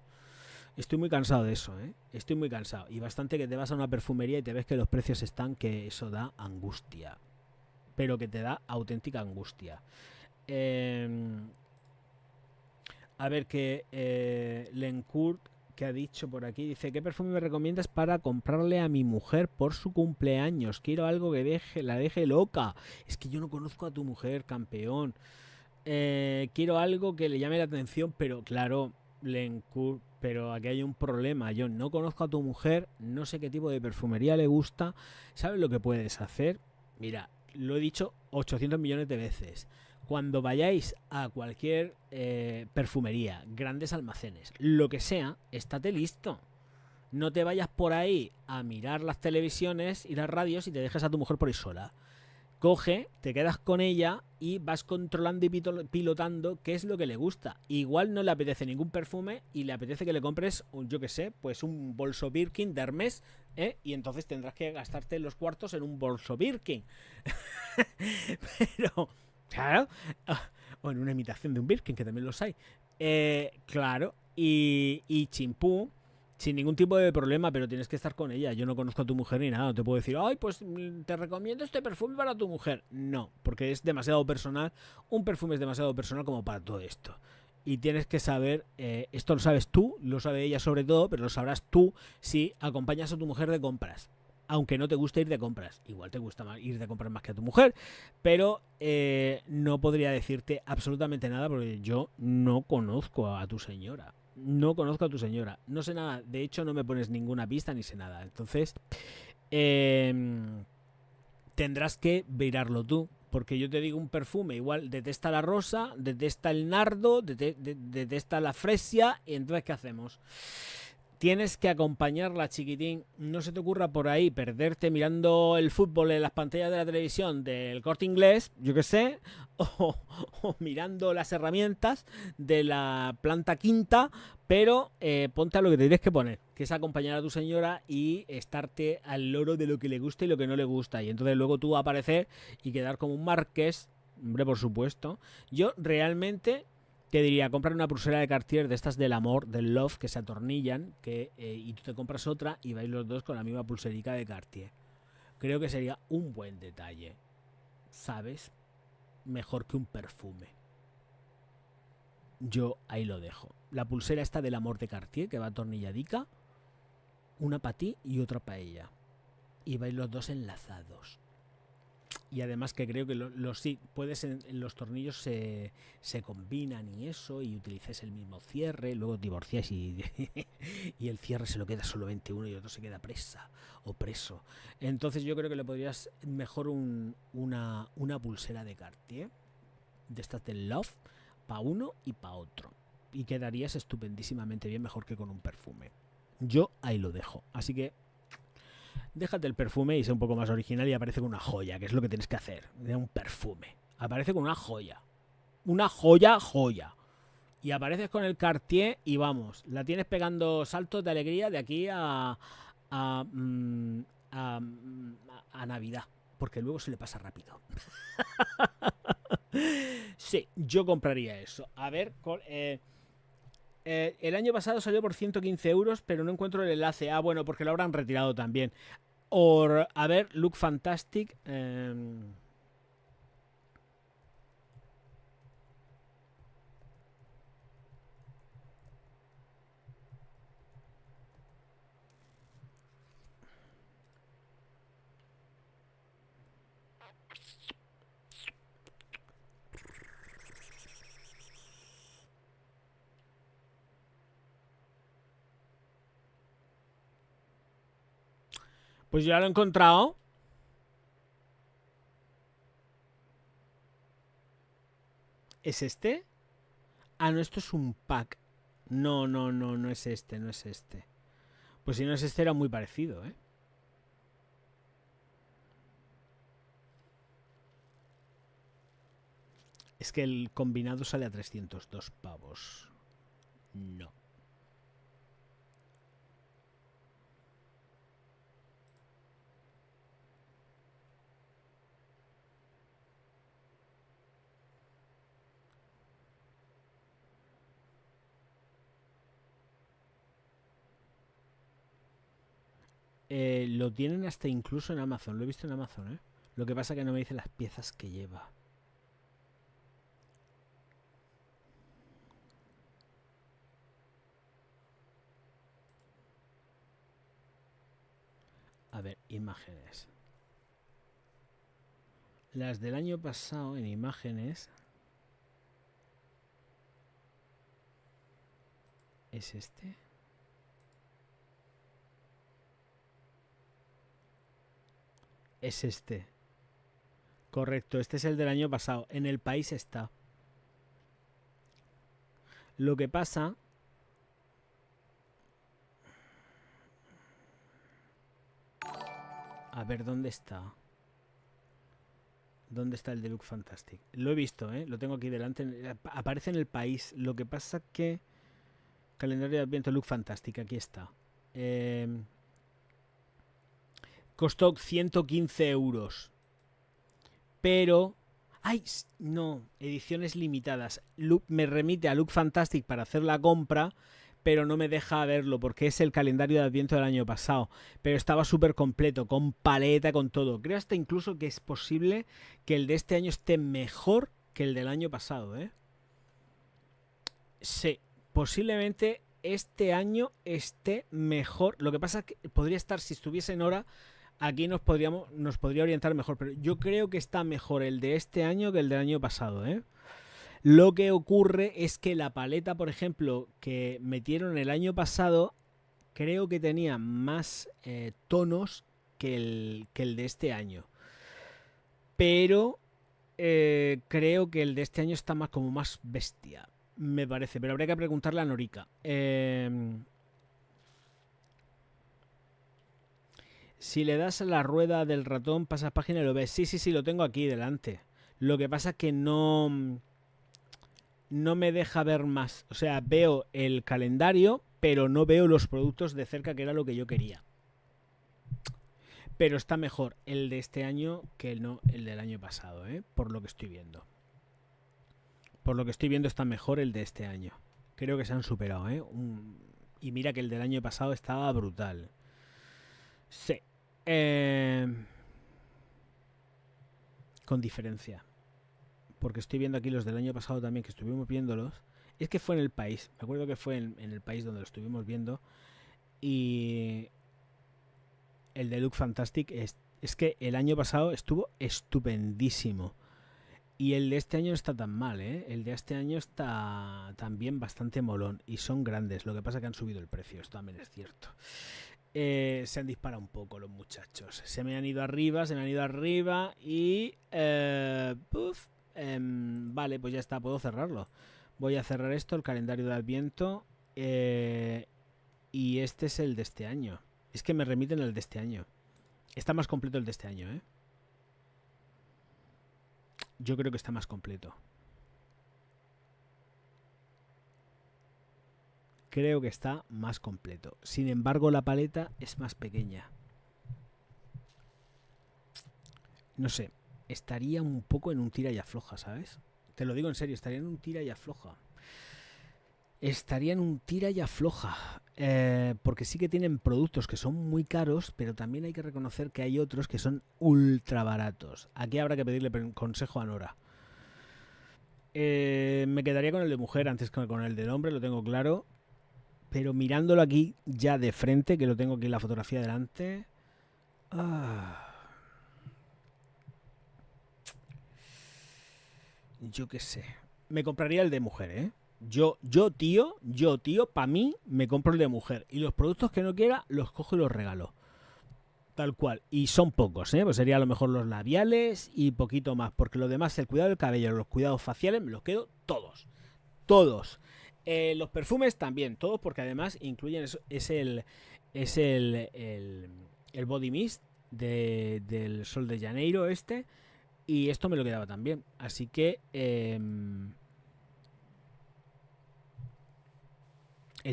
Estoy muy cansado de eso, ¿eh? Estoy muy cansado. Y bastante que te vas a una perfumería y te ves que los precios están, que eso da angustia. Pero que te da auténtica angustia. A ver que Lencourt, que ha dicho por aquí, dice: ¿qué perfume me recomiendas para comprarle a mi mujer por su cumpleaños? Quiero algo que la deje loca. Es que yo no conozco a tu mujer, campeón. Quiero algo que le llame la atención, pero claro, Lencourt, pero aquí hay un problema. Yo no conozco a tu mujer, no sé qué tipo de perfumería le gusta. ¿Sabes lo que puedes hacer? Mira, lo he dicho 800 millones de veces. Cuando vayáis a cualquier perfumería, grandes almacenes, lo que sea, estate listo. No te vayas por ahí a mirar las televisiones y las radios y te dejes a tu mujer por ahí sola. Coge, te quedas con ella y vas controlando y pilotando qué es lo que le gusta. Igual no le apetece ningún perfume y le apetece que le compres, yo que sé, pues un bolso Birkin de Hermès, y entonces tendrás que gastarte los cuartos en un bolso Birkin. Pero... Claro. O en una imitación de un Birkin, que también los hay. Claro. Y chimpú, sin ningún tipo de problema, pero tienes que estar con ella. Yo no conozco a tu mujer ni nada. No te puedo decir, ay, pues te recomiendo este perfume para tu mujer. No, porque es demasiado personal. Un perfume es demasiado personal como para todo esto. Y tienes que saber, esto lo sabes tú, lo sabe ella sobre todo, pero lo sabrás tú si acompañas a tu mujer de compras. Aunque no te guste ir de compras, igual te gusta más ir de compras más que a tu mujer, pero no podría decirte absolutamente nada porque yo no conozco a tu señora. No conozco a tu señora, no sé nada, de hecho no me pones ninguna pista ni sé nada. Entonces tendrás que mirarlo tú, porque yo te digo un perfume, igual detesta la rosa, detesta el nardo, detesta la fresia, y entonces ¿qué hacemos? Tienes que acompañarla, chiquitín. No se te ocurra por ahí perderte mirando el fútbol en las pantallas de la televisión del Corte Inglés, yo que sé, o mirando las herramientas de la planta quinta, pero ponte a lo que te tienes que poner, que es acompañar a tu señora y estarte al loro de lo que le gusta y lo que no le gusta. Y entonces luego tú aparecer y quedar como un marqués, hombre, por supuesto. Yo realmente... te diría, comprar una pulsera de Cartier de estas del amor, del love, que se atornillan, y tú te compras otra y vais los dos con la misma pulserica de Cartier. Creo que sería un buen detalle, ¿sabes? Mejor que un perfume. Yo ahí lo dejo. La pulsera esta del amor de Cartier, que va atornilladica, una para ti y otra para ella. Y vais los dos enlazados. Y además que creo que sí, puedes en los tornillos se combinan y eso, y utilizáis el mismo cierre, luego divorciáis y el cierre se lo queda solamente uno y el otro se queda presa o preso. Entonces yo creo que le podrías mejor una pulsera de Cartier, de estas del Love, para uno y para otro. Y quedarías estupendísimamente bien, mejor que con un perfume. Yo ahí lo dejo. Así que déjate el perfume y sé un poco más original y aparece con una joya, que es lo que tienes que hacer. De un perfume. Aparece con una joya. una joya, joya. Y apareces con el Cartier y vamos, la tienes pegando saltos de alegría de aquí a, mm, a, a Navidad. Porque luego se le pasa rápido. Sí, yo compraría eso. A ver, el año pasado salió por 115 euros, pero no encuentro el enlace. Ah, bueno, porque lo habrán retirado también. A ver, Look Fantastic. Pues ya lo he encontrado. ¿Es este? Ah, no, esto es un pack. No, no, no, no es este, no es este. Pues si no es este era muy parecido, ¿eh? Es que el combinado sale a 302 pavos. No. Lo tienen hasta incluso en Amazon. Lo he visto en Amazon, ¿eh? Lo que pasa que no me dice las piezas que lleva. A ver, imágenes. Las del año pasado en imágenes. ¿Es este? Es este. Correcto, este es el del año pasado. En el país está. Lo que pasa... A ver, ¿dónde está? ¿Dónde está el de Look Fantastic? Lo he visto, ¿eh? Lo tengo aquí delante. Aparece en el país. Lo que pasa que... Calendario de Adviento Look Fantastic. Aquí está. Costó 115 euros. Pero... ¡Ay! No. Ediciones limitadas. Me remite a Look Fantastic para hacer la compra, pero no me deja verlo porque es el calendario de Adviento del año pasado. Pero estaba súper completo, con paleta, con todo. Creo hasta incluso que es posible que el de este año esté mejor que el del año pasado, ¿eh? Sí, posiblemente este año esté mejor. Lo que pasa es que podría estar, si estuviese en hora, aquí nos podría orientar mejor. Pero yo creo que está mejor el de este año que el del año pasado, ¿eh? Lo que ocurre es que la paleta, por ejemplo, que metieron el año pasado, creo que tenía más tonos que el de este año. Pero creo que el de este año está más como más bestia, me parece. Pero habría que preguntarle a Norika. Si le das a la rueda del ratón, pasas página y lo ves. Sí, sí, sí, lo tengo aquí delante. Lo que pasa es que no me deja ver más. O sea, veo el calendario, pero no veo los productos de cerca, que era lo que yo quería. Pero está mejor el de este año que el del año pasado, ¿eh? Por lo que estoy viendo. Por lo que estoy viendo está mejor el de este año. Creo que se han superado, ¿eh? Y mira que el del año pasado estaba brutal. Sí. Con diferencia. Porque estoy viendo aquí los del año pasado también, que estuvimos viéndolos. Es que fue en el país. Me acuerdo que fue en el país donde lo estuvimos viendo. Y el de Look Fantastic es que el año pasado estuvo estupendísimo. Y el de este año no está tan mal, ¿eh? El de este año está también bastante molón. Y son grandes. Lo que pasa es que han subido el precio. Esto también es cierto. Se han disparado un poco los muchachos. Se me han ido arriba y... vale, pues ya está, puedo cerrarlo. Voy a cerrar esto, el calendario de Adviento. Y este es el de este año. Es que me remiten el de este año. Está más completo el de este año, ¿eh? Yo creo que está más completo. creo que está más completo. Sin embargo, la paleta es más pequeña. No sé, estaría un poco en un tira y afloja, ¿sabes? Te lo digo en serio, estaría en un tira y afloja. Estaría en un tira y afloja. Porque sí que tienen productos que son muy caros, pero también hay que reconocer que hay otros que son ultra baratos. Aquí habrá que pedirle consejo a Nora. Me quedaría con el de mujer antes que con el de hombre, lo tengo claro. Pero mirándolo aquí ya de frente, que lo tengo aquí en la fotografía delante. Yo qué sé. Me compraría el de mujer, ¿eh? Yo, tío, para mí me compro el de mujer. Y los productos que no quiera, los cojo y los regalo. Tal cual. Y son pocos, ¿eh? Pues sería a lo mejor los labiales y poquito más. Porque lo demás, el cuidado del cabello, los cuidados faciales, me los quedo todos. Todos. Los perfumes también, todos, porque además incluyen, es el body mist del Sol de Janeiro este. Y esto me lo quedaba también. Así que el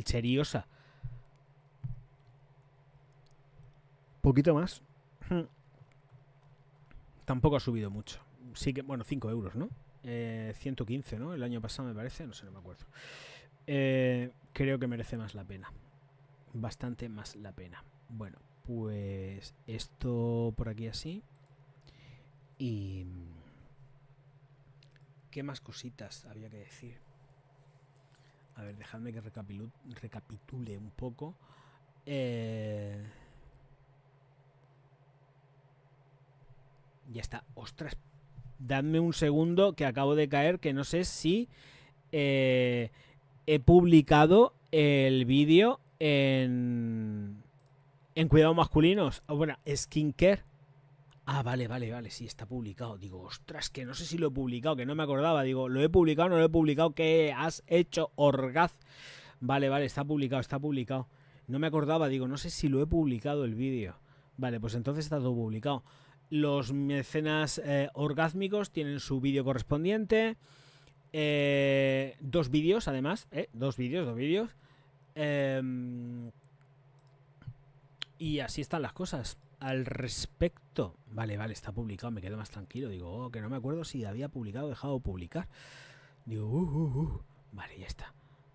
Cheriosa. Poquito más. Tampoco ha subido mucho. Sí que, bueno, 5 euros, ¿no? 115, ¿no? El año pasado me parece, no sé, no me acuerdo. Creo que merece más la pena. Bastante más la pena. Bueno, pues esto por aquí así. Y... ¿qué más cositas había que decir? A ver, dejadme que recapitule un poco. Ya está. Ostras, dadme un segundo que acabo de caer, que no sé si he publicado el vídeo en cuidados masculinos. Bueno, skincare. Vale, sí, está publicado. Digo, ostras, que no sé si lo he publicado, que no me acordaba. Digo, ¿lo he publicado o no lo he publicado? ¿Qué has hecho, Orgaz? Vale, está publicado. No me acordaba, digo, no sé si lo he publicado el vídeo. Vale, pues entonces está todo publicado. Los mecenas orgásmicos tienen su vídeo correspondiente. 2 vídeos, además. 2 vídeos. Y así están las cosas. Al respecto. Vale, está publicado. Me quedo más tranquilo. Digo, que no me acuerdo si había publicado o dejado de publicar. Digo, Vale, ya está.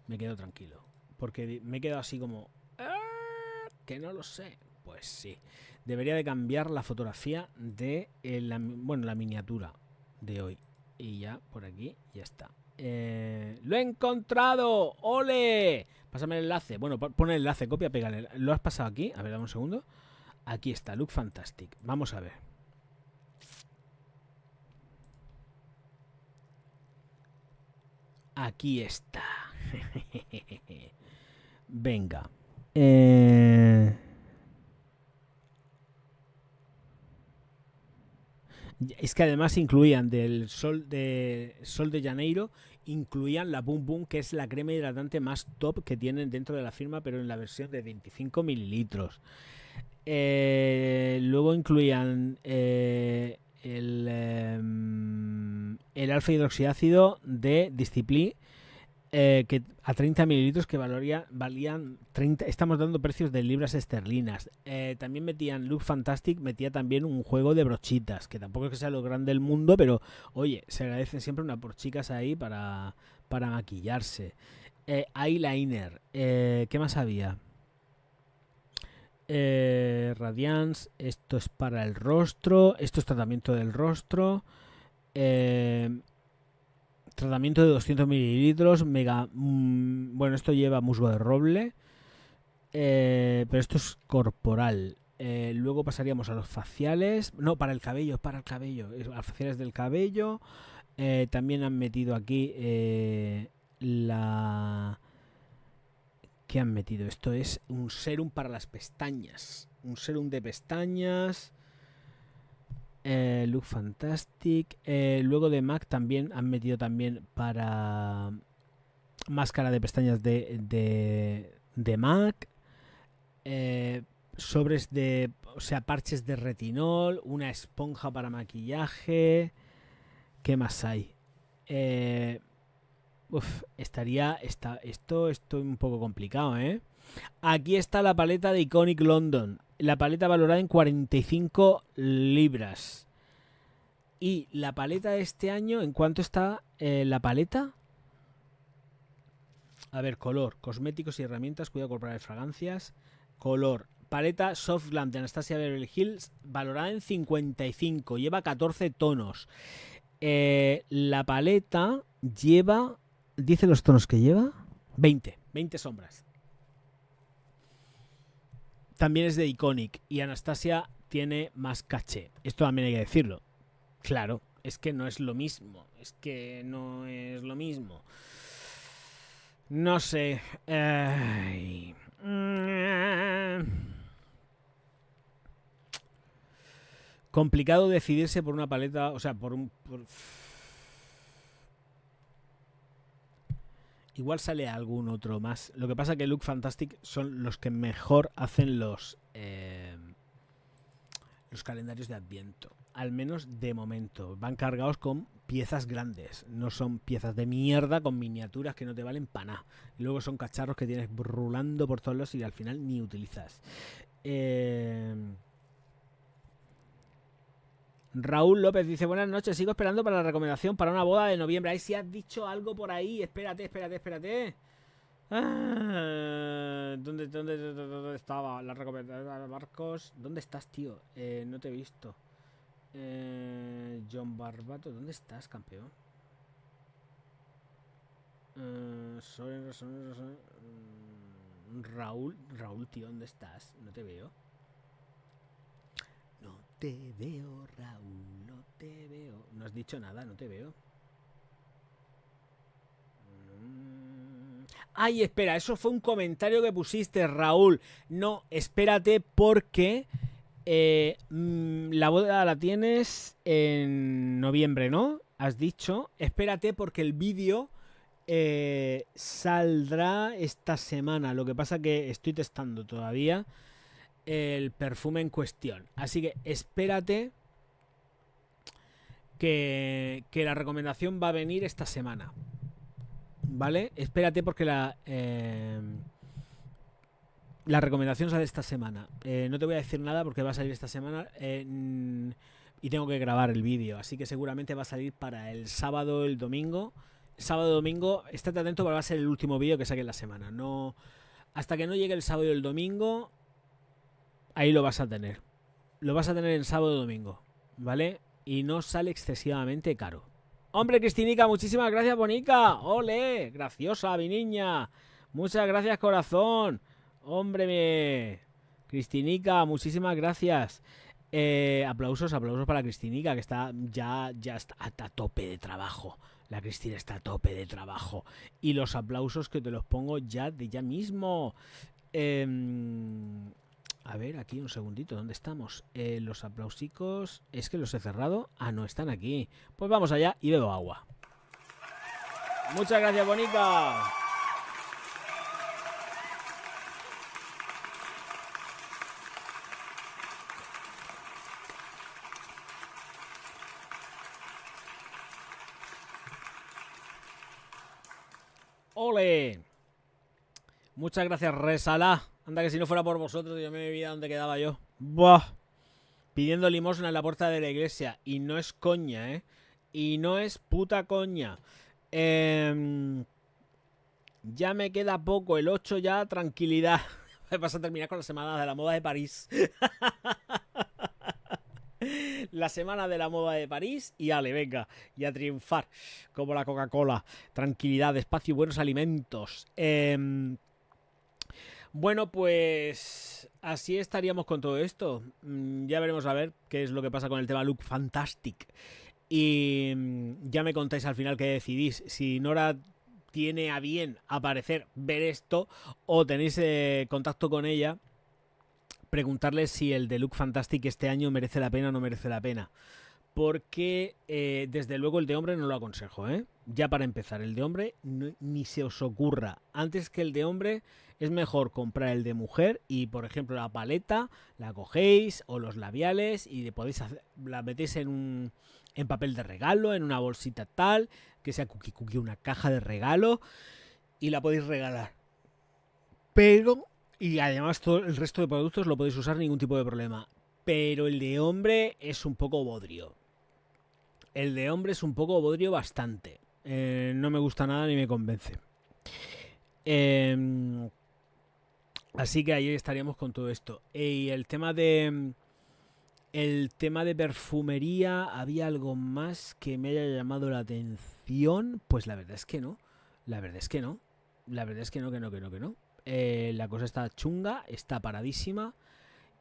Me quedo tranquilo. Porque me he quedado así como... que no lo sé. Pues sí. Debería de cambiar la fotografía de la miniatura de hoy. Y ya, por aquí, ya está. ¡Lo he encontrado! ¡Ole! Pásame el enlace. Bueno, pon el enlace, copia, pégale. ¿Lo has pasado aquí? A ver, dame un segundo. Aquí está, Look Fantastic. Vamos a ver. Aquí está. Venga. Es que además incluían del Sol de Janeiro, incluían la Boom Boom, que es la crema hidratante más top que tienen dentro de la firma, pero en la versión de 25 mililitros. Luego incluían el alfa hidroxiácido de Discipline, que a 30 mililitros que valían 30. Estamos dando precios de libras esterlinas. También metían Look Fantastic, metía también un juego de brochitas, que tampoco es que sea lo grande del mundo, pero oye, se agradecen siempre unas brochicas ahí para maquillarse. Eyeliner, ¿qué más había? Radiance, esto es para el rostro, esto es tratamiento del rostro. Tratamiento de 200 mililitros, bueno, esto lleva musgo de roble, pero esto es corporal. Luego pasaríamos a los faciales. No, para el cabello, a los faciales del cabello. También han metido aquí ¿qué han metido? Esto es un serum para las pestañas. Un serum de pestañas. Look Fantastic. Luego de MAC también han metido también para máscara de pestañas de MAC. Sobres de... O sea, parches de retinol. Una esponja para maquillaje. ¿Qué más hay? Esto un poco complicado, ¿eh? Aquí está la paleta de Iconic London. La paleta valorada en 45 libras. Y la paleta de este año, ¿en cuánto está la paleta? A ver, color, cosméticos y herramientas, cuidado corporal, fragancias. Color, paleta Soft Glam de Anastasia Beverly Hills, valorada en 55. Lleva 14 tonos. La paleta lleva... ¿Dice los tonos que lleva? 20 sombras. También es de Iconic y Anastasia tiene más caché. Esto también hay que decirlo. Claro, es que no es lo mismo. No sé. Complicado decidirse por una paleta, o sea, igual sale algún otro más. Lo que pasa es que Look Fantastic son los que mejor hacen los calendarios de Adviento. Al menos de momento. Van cargados con piezas grandes. No son piezas de mierda con miniaturas que no te valen para nada. Y luego son cacharros que tienes rulando por todos lados y al final ni utilizas. Raúl López dice: buenas noches, sigo esperando para la recomendación para una boda de noviembre. Ahí si has dicho algo por ahí. Espérate. ¿Dónde estaba la recomendación? Marcos, ¿dónde estás, tío? No te he visto. John Barbato, ¿dónde estás, campeón? Raúl, tío, ¿dónde estás? No te veo. No te veo, Raúl, no te veo. No has dicho nada, no te veo. Ay, espera, eso fue un comentario que pusiste, Raúl. No, espérate porque la boda la tienes en noviembre, ¿no? Has dicho. Espérate porque el vídeo saldrá esta semana. Lo que pasa que estoy testando todavía el perfume en cuestión. Así que espérate que la recomendación va a venir esta semana. ¿Vale? Espérate porque la recomendación sale esta semana. No te voy a decir nada porque va a salir esta semana y tengo que grabar el vídeo. Así que seguramente va a salir para el sábado, el domingo. Sábado, domingo, estate atento porque va a ser el último vídeo que saque en la semana. No, hasta que no llegue el sábado y el domingo, ahí lo vas a tener. Lo vas a tener el sábado y domingo, ¿vale? Y no sale excesivamente caro. Hombre, Cristinica, muchísimas gracias, bonica. Ole, graciosa, mi niña. Muchas gracias, corazón. Hombre, Cristinica, muchísimas gracias. Aplausos para Cristinica, que está ya está a tope de trabajo. La Cristina está a tope de trabajo. Y los aplausos que te los pongo ya mismo. A ver, aquí un segundito, ¿dónde estamos? Los aplausicos, es que los he cerrado. Ah, no, están aquí. Pues vamos allá y bebo agua. Muchas gracias, bonica. ¡Ole! Muchas gracias, Resala. Anda que si no fuera por vosotros, yo me veía dónde quedaba yo. Buah. Pidiendo limosna en la puerta de la iglesia. Y no es coña, ¿eh? Y no es puta coña. Ya me queda poco. El 8 ya, tranquilidad. Vas a terminar con la semana de la moda de París. La semana de la moda de París y ale, venga, y a triunfar como la Coca-Cola. Tranquilidad, espacio y buenos alimentos. Bueno, pues así estaríamos con todo esto. Ya veremos a ver qué es lo que pasa con el tema Look Fantastic. Y ya me contáis al final qué decidís. Si Nora tiene a bien aparecer, ver esto, o tenéis contacto con ella, preguntarle si el de Look Fantastic este año merece la pena o no merece la pena. Porque desde luego el de hombre no lo aconsejo, ¿eh? Ya para empezar, el de hombre ni se os ocurra. Antes que el de hombre es mejor comprar el de mujer y, por ejemplo, la paleta la cogéis o los labiales y podéis la metéis en en papel de regalo, en una bolsita tal, que sea cookie, una caja de regalo, y la podéis regalar. Pero, y además todo el resto de productos lo podéis usar ningún tipo de problema. Pero el de hombre es un poco bodrio. El de hombre es un poco bodrio bastante. No me gusta nada ni me convence. Así que ahí estaríamos con todo esto. Y el tema de perfumería, ¿había algo más que me haya llamado la atención? Pues la verdad es que no. La verdad es que no. Que no. La cosa está chunga, está paradísima.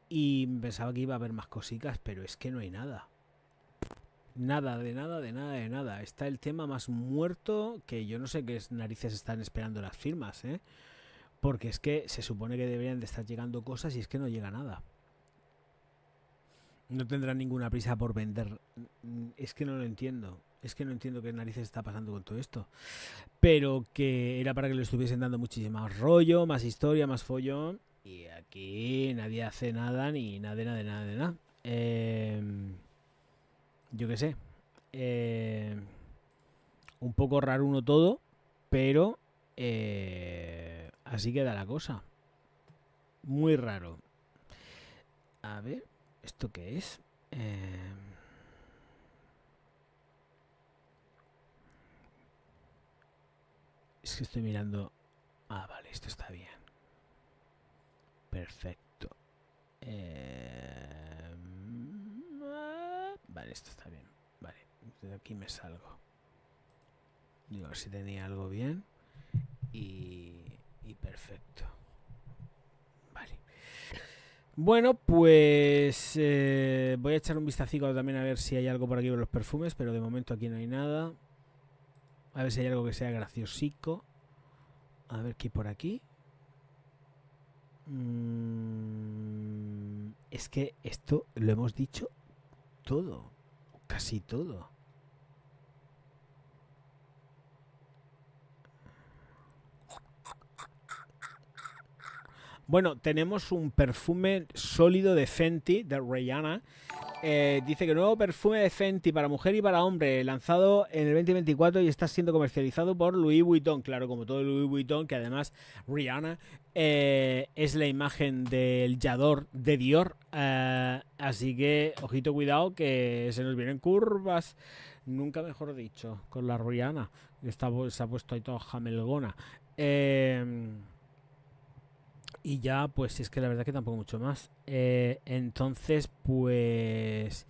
Y pensaba que iba a haber más cositas, pero es que no hay nada. Nada. Está el tema más muerto, que yo no sé qué narices están esperando las firmas, ¿eh? Porque es que se supone que deberían de estar llegando cosas y es que no llega nada. No tendrán ninguna prisa por vender. Es que no lo entiendo. Es que no entiendo qué narices está pasando con todo esto. Pero que era para que le estuviesen dando muchísimo más rollo, más historia, más follón. Y aquí nadie hace nada, ni nada. Yo qué sé. Un poco raro uno todo, pero así queda la cosa. Muy raro. A ver, ¿esto qué es? Es que estoy mirando. Ah, vale, esto está bien. Perfecto. Vale, esto está bien. Vale, de aquí me salgo. Digo, a ver si tenía algo bien. Y perfecto. Vale. Bueno, pues voy a echar un vistacito también a ver si hay algo por aquí con los perfumes, pero de momento aquí no hay nada. A ver si hay algo que sea graciosico. A ver qué hay por aquí. Es que esto lo hemos dicho todo. Casi todo. Bueno, tenemos un perfume sólido de Fenty, de Rihanna. Dice que nuevo perfume de Fenty para mujer y para hombre, lanzado en el 2024 y está siendo comercializado por Louis Vuitton. Claro, como todo Louis Vuitton, que además Rihanna es la imagen del Yador de Dior. Así que, ojito, cuidado, que se nos vienen curvas. Nunca mejor dicho, con la Rihanna. Se ha puesto ahí toda jamelgona. Y ya, pues es que la verdad que tampoco mucho más. Entonces, pues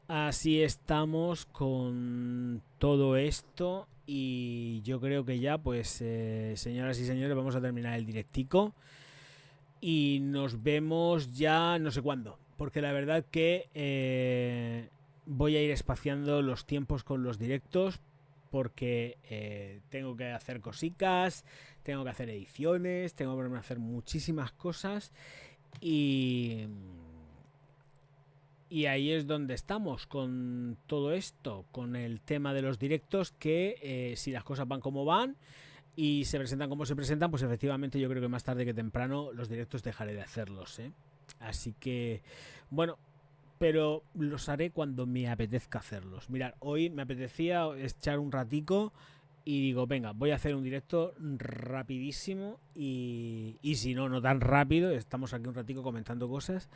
así estamos con todo esto. Y yo creo que ya, pues, señoras y señores, vamos a terminar el directico. Y nos vemos ya no sé cuándo. Porque la verdad que voy a ir espaciando los tiempos con los directos. Porque tengo que hacer cositas, tengo que hacer ediciones, tengo que ponerme a hacer muchísimas cosas y ahí es donde estamos con todo esto, con el tema de los directos, que si las cosas van como van y se presentan como se presentan, pues efectivamente yo creo que más tarde que temprano los directos dejaré de hacerlos, ¿eh? Así que, bueno, pero los haré cuando me apetezca hacerlos. Mirad, hoy me apetecía echar un ratico y digo, venga, voy a hacer un directo rapidísimo y si no, no tan rápido, estamos aquí un ratico comentando cosas,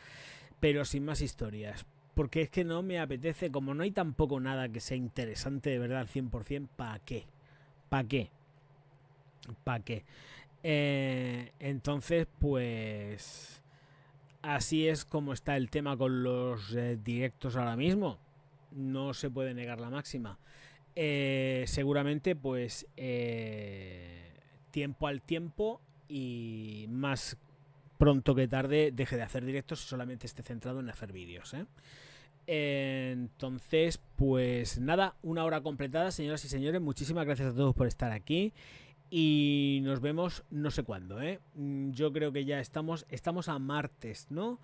pero sin más historias. Porque es que no me apetece, como no hay tampoco nada que sea interesante de verdad al 100%, ¿para qué? ¿Para qué? ¿Para qué? Entonces, pues así es como está el tema con los directos ahora mismo. No se puede negar la máxima. Seguramente, pues, tiempo al tiempo y más pronto que tarde deje de hacer directos y solamente esté centrado en hacer vídeos, ¿eh? Entonces, pues nada, una hora completada, señoras y señores. Muchísimas gracias a todos por estar aquí. Y nos vemos no sé cuándo, ¿eh? Yo creo que ya estamos a martes, ¿no?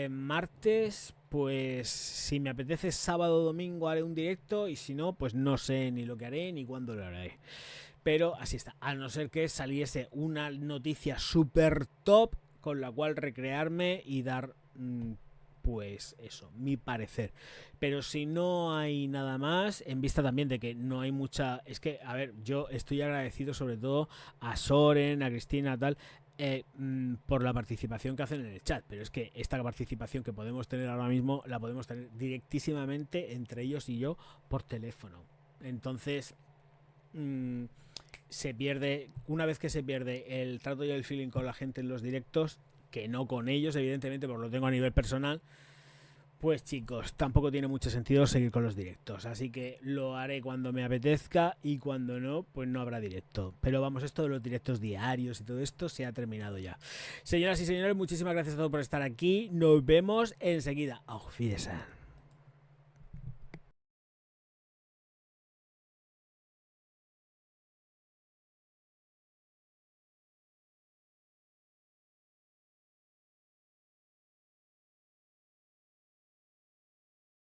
Martes, pues si me apetece sábado o domingo haré un directo y si no, pues no sé ni lo que haré ni cuándo lo haré. Pero así está, a no ser que saliese una noticia super top con la cual recrearme y dar pues eso, mi parecer. Pero si no hay nada más, en vista también de que no hay mucha... Es que, a ver, yo estoy agradecido sobre todo a Soren, a Cristina, tal, por la participación que hacen en el chat. Pero es que esta participación que podemos tener ahora mismo la podemos tener directísimamente entre ellos y yo por teléfono. Entonces... se pierde, una vez que se pierde el trato y el feeling con la gente en los directos, que no con ellos, evidentemente, porque lo tengo a nivel personal, pues chicos, tampoco tiene mucho sentido seguir con los directos. Así que lo haré cuando me apetezca y cuando no, pues no habrá directo. Pero vamos, esto de los directos diarios y todo esto se ha terminado ya. Señoras y señores, muchísimas gracias a todos por estar aquí. Nos vemos enseguida. Auf Wiedersehen.